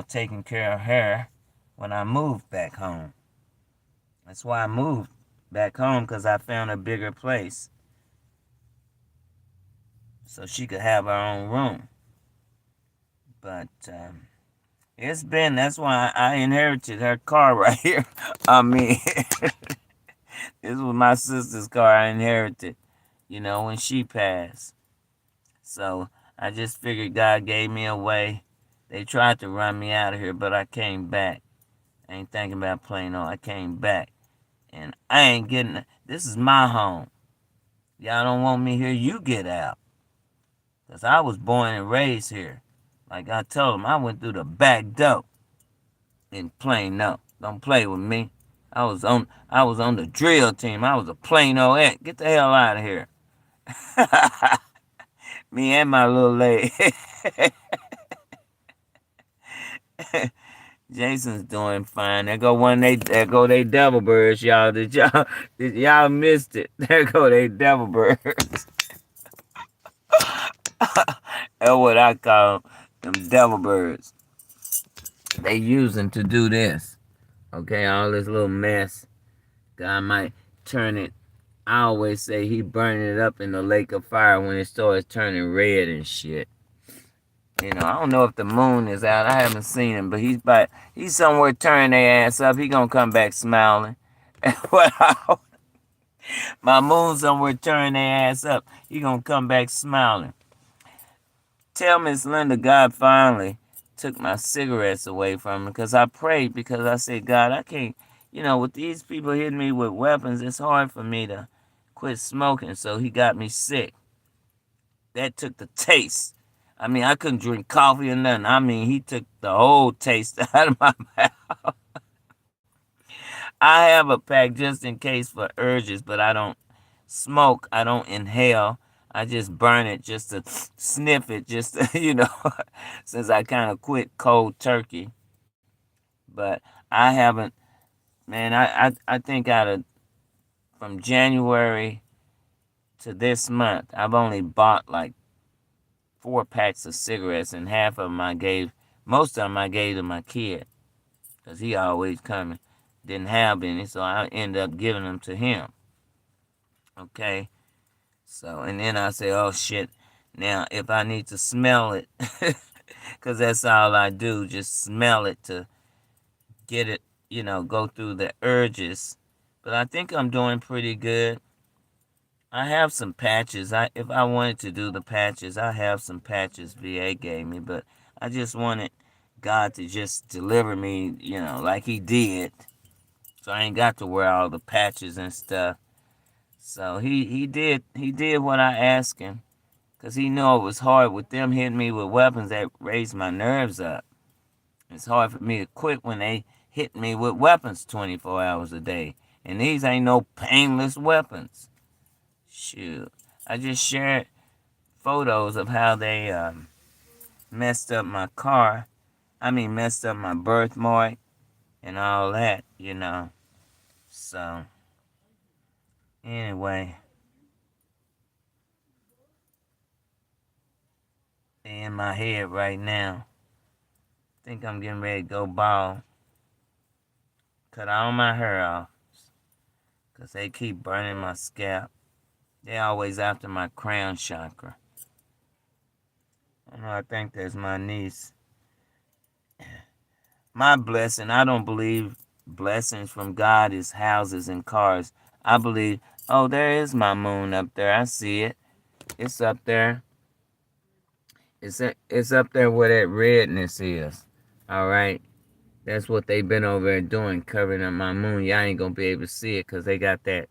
S1: taking care of her when I moved back home. That's why I moved back home, because I found a bigger place so she could have her own room. But that's why I inherited her car right here. This was my sister's car I inherited, when she passed. So I just figured God gave me a way. They tried to run me out of here, but I came back. I ain't thinking about playing on. I came back. And I ain't getting... This is my home. Y'all don't want me here, you get out. Because I was born and raised here. Like I told them, I went through the back door. In Plano. Don't play with me. I was on the drill team. I was a Plano ant. Get the hell out of here. Me and my little lady. Jason's doing fine. There go they devil birds, y'all. Did y'all missed it? There go they devil birds. That's what I call them, devil birds. They use them to do this. Okay, all this little mess. God might turn it. I always say he burning it up in the lake of fire when it starts turning red and shit. I don't know if the moon is out. I haven't seen him, but he's somewhere turning their ass up. He gonna come back smiling. My moon somewhere turning their ass up. He gonna come back smiling. Tell Miss Linda God finally took my cigarettes away from me, because I prayed, because I said, God, I can't, with these people hitting me with weapons, it's hard for me to quit smoking. So he got me sick. That took the taste. I couldn't drink coffee or nothing. He took the whole taste out of my mouth. I have a pack just in case for urges, but I don't smoke. I don't inhale. I just burn it just to sniff it, just to, since I kind of quit cold turkey. But I haven't, man, I think from January to this month, I've only bought like 4 packs of cigarettes, and most of them I gave to my kid, because he always coming. Didn't have any, so I ended up giving them to him. Okay? So, and then I say, oh shit, now if I need to smell it, because that's all I do, just smell it to get it, go through the urges. But I think I'm doing pretty good. I have some patches. If I wanted to do the patches, I have some patches VA gave me, but I just wanted God to just deliver me, like he did. So I ain't got to wear all the patches and stuff. So he did what I asked him, because he knew it was hard with them hitting me with weapons that raised my nerves up. It's hard for me to quit when they hit me with weapons 24 hours a day. And these ain't no painless weapons. Shoot. I just shared photos of how they messed up my car. Messed up my birthmark and all that, So, anyway. They in my head right now. Think I'm getting ready to go bald. Cut all my hair off. Because they keep burning my scalp. They always after my crown chakra. I think that's my niece. My blessing, I don't believe blessings from God is houses and cars. I believe, oh, there is my moon up there. I see it. It's up there. It's up there where that redness is. All right? That's what they've been over there doing, covering up my moon. Y'all ain't going to be able to see it because they got that.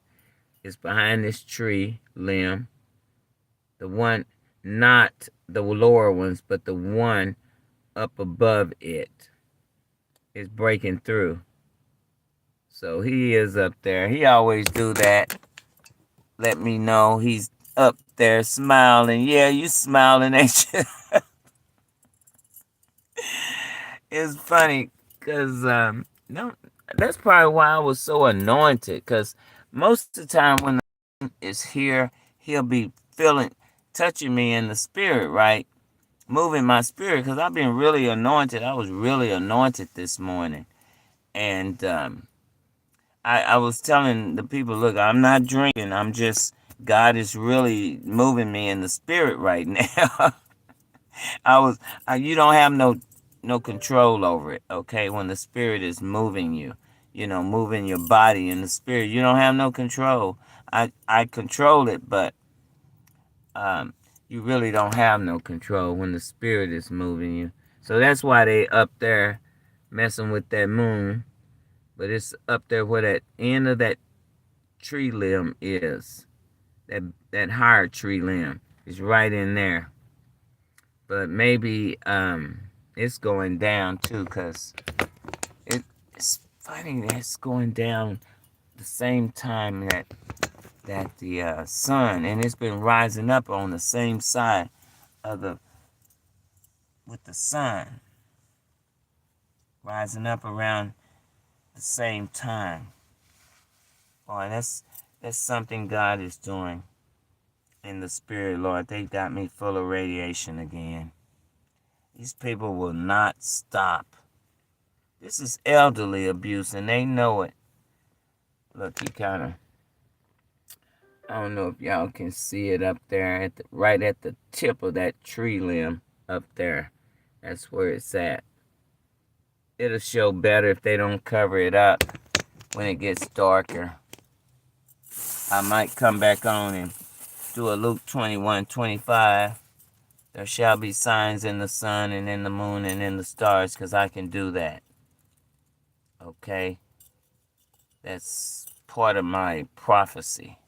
S1: It's behind this tree limb. The one, not the lower ones, but the one up above it is breaking through. So he is up there. He always do that. Let me know he's up there smiling. Yeah, you smiling, ain't you? It's funny because, no, that's probably why I was so anointed, because most of the time when the is here, he'll be touching me in the spirit, right? Moving my spirit, because I've been really anointed. I was really anointed this morning. And I was telling the people, look, I'm not drinking. God is really moving me in the spirit right now. You don't have no control over it, okay? When the spirit is moving you, moving your body in the spirit, you don't have no control. I control it, but you really don't have no control when the spirit is moving you. So that's why they up there messing with that moon. But it's up there where that end of that tree limb is. That higher tree limb is right in there. But maybe it's going down too, because it's funny that it's going down the same time that the sun, and it's been rising up on the same side with the sun, rising up around the same time. Boy, that's something God is doing in the spirit, Lord. They got me full of radiation again. These people will not stop. This is elderly abuse, and they know it. Look, he kind of, I don't know if y'all can see it up there, right at the tip of that tree limb up there. That's where it's at. It'll show better if they don't cover it up when it gets darker. I might come back on and do a Luke 21:25. There shall be signs in the sun and in the moon and in the stars, because I can do that. Okay? That's part of my prophecy.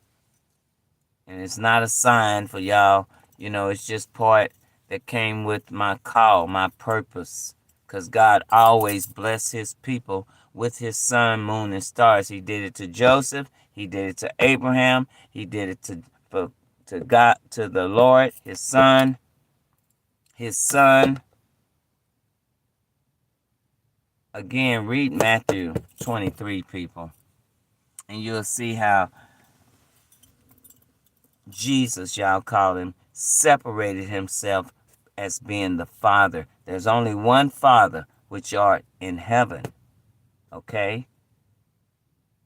S1: And it's not a sign for y'all. It's just part that came with my call, my purpose. Because God always blessed his people with his sun, moon, and stars. He did it to Joseph. He did it to Abraham. He did it to God, to the Lord, his son. His son. Again, read Matthew 23, people. And you'll see how Jesus, y'all call him, separated himself as being the Father. There's only one Father, which art in heaven. Okay?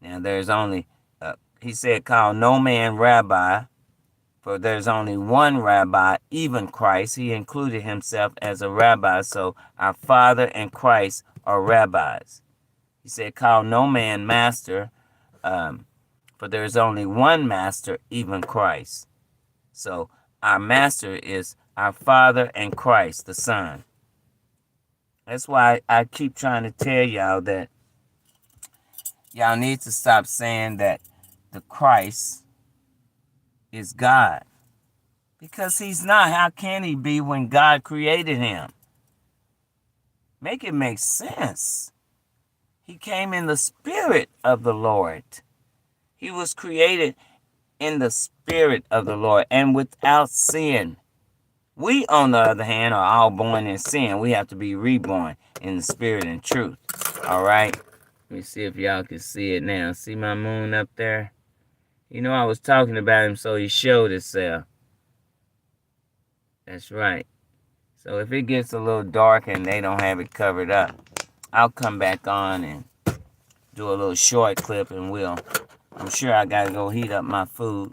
S1: Now there's only, he said, call no man rabbi, for there's only one rabbi, even Christ. He included himself as a rabbi, so our Father and Christ are rabbis. He said, call no man master, for there's only one master, even Christ. So our master is our Father and Christ, the Son. That's why I keep trying to tell y'all that y'all need to stop saying that the Christ is God. Because he's not. How can he be when God created him? Make it make sense. He came in the spirit of the Lord. He was created in the spirit of the Lord and without sin. We, on the other hand, are all born in sin. We have to be reborn in the spirit and truth. All right? Let me see if y'all can see it now. See my moon up there? You know, I was talking about him, so he showed himself. That's right. So if it gets a little dark and they don't have it covered up, I'll come back on and do a little short clip, and I'm sure I got to go heat up my food,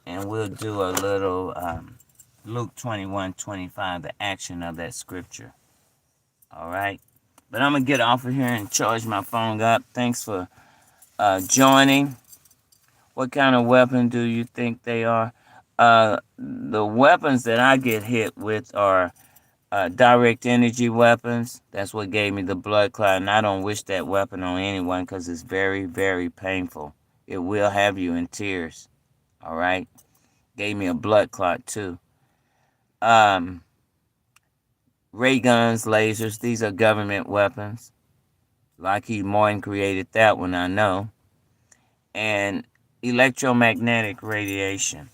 S1: and we'll do a little Luke 21:25, the action of that scripture. All right? But I'm going to get off of here and charge my phone up. Thanks for joining. What kind of weapon do you think they are? The weapons that I get hit with are direct energy weapons. That's what gave me the blood clot, and I don't wish that weapon on anyone because it's very, very painful. It will have you in tears. All right? Gave me a blood clot too. Ray guns, lasers, these are government weapons. Lockheed Martin created that one, I know. And electromagnetic radiation.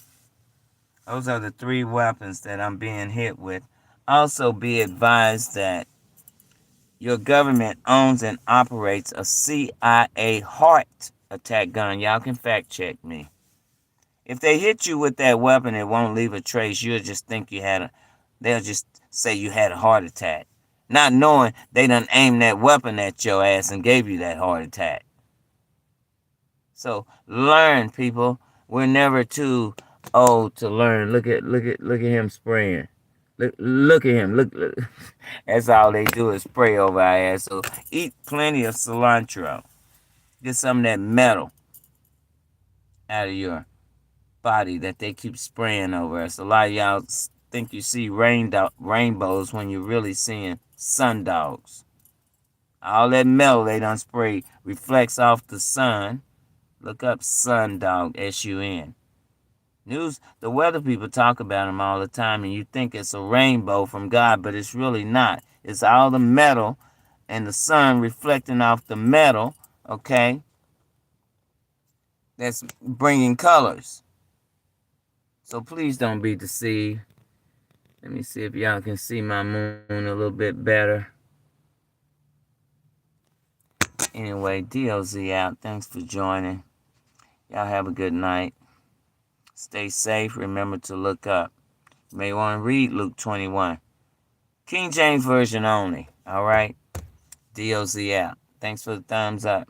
S1: Those are the 3 weapons that I'm being hit with. Also be advised that your government owns and operates a CIA heart attack gun. Y'all can fact check me. If they hit you with that weapon, it won't leave a trace. You'll just think they'll just say you had a heart attack. Not knowing they done aimed that weapon at your ass and gave you that heart attack. So learn, people. We're never too old to learn. Look at him spraying. Look at him. Look. That's all they do is spray over our ass. So eat plenty of cilantro. Get some of that metal out of your body that they keep spraying over us. A lot of y'all think you see rainbows when you're really seeing sundogs. All that metal they done spray reflects off the sun. Look up sundog, S-U-N. The weather people talk about them all the time, and you think it's a rainbow from God, but it's really not. It's all the metal and the sun reflecting off the metal, okay, that's bringing colors. So please don't be deceived. Let me see if y'all can see my moon a little bit better. Anyway, DOZ out. Thanks for joining. Y'all have a good night. Stay safe. Remember to look up. You may want to read Luke 21. King James Version only. All right? DOZ out. Thanks for the thumbs up.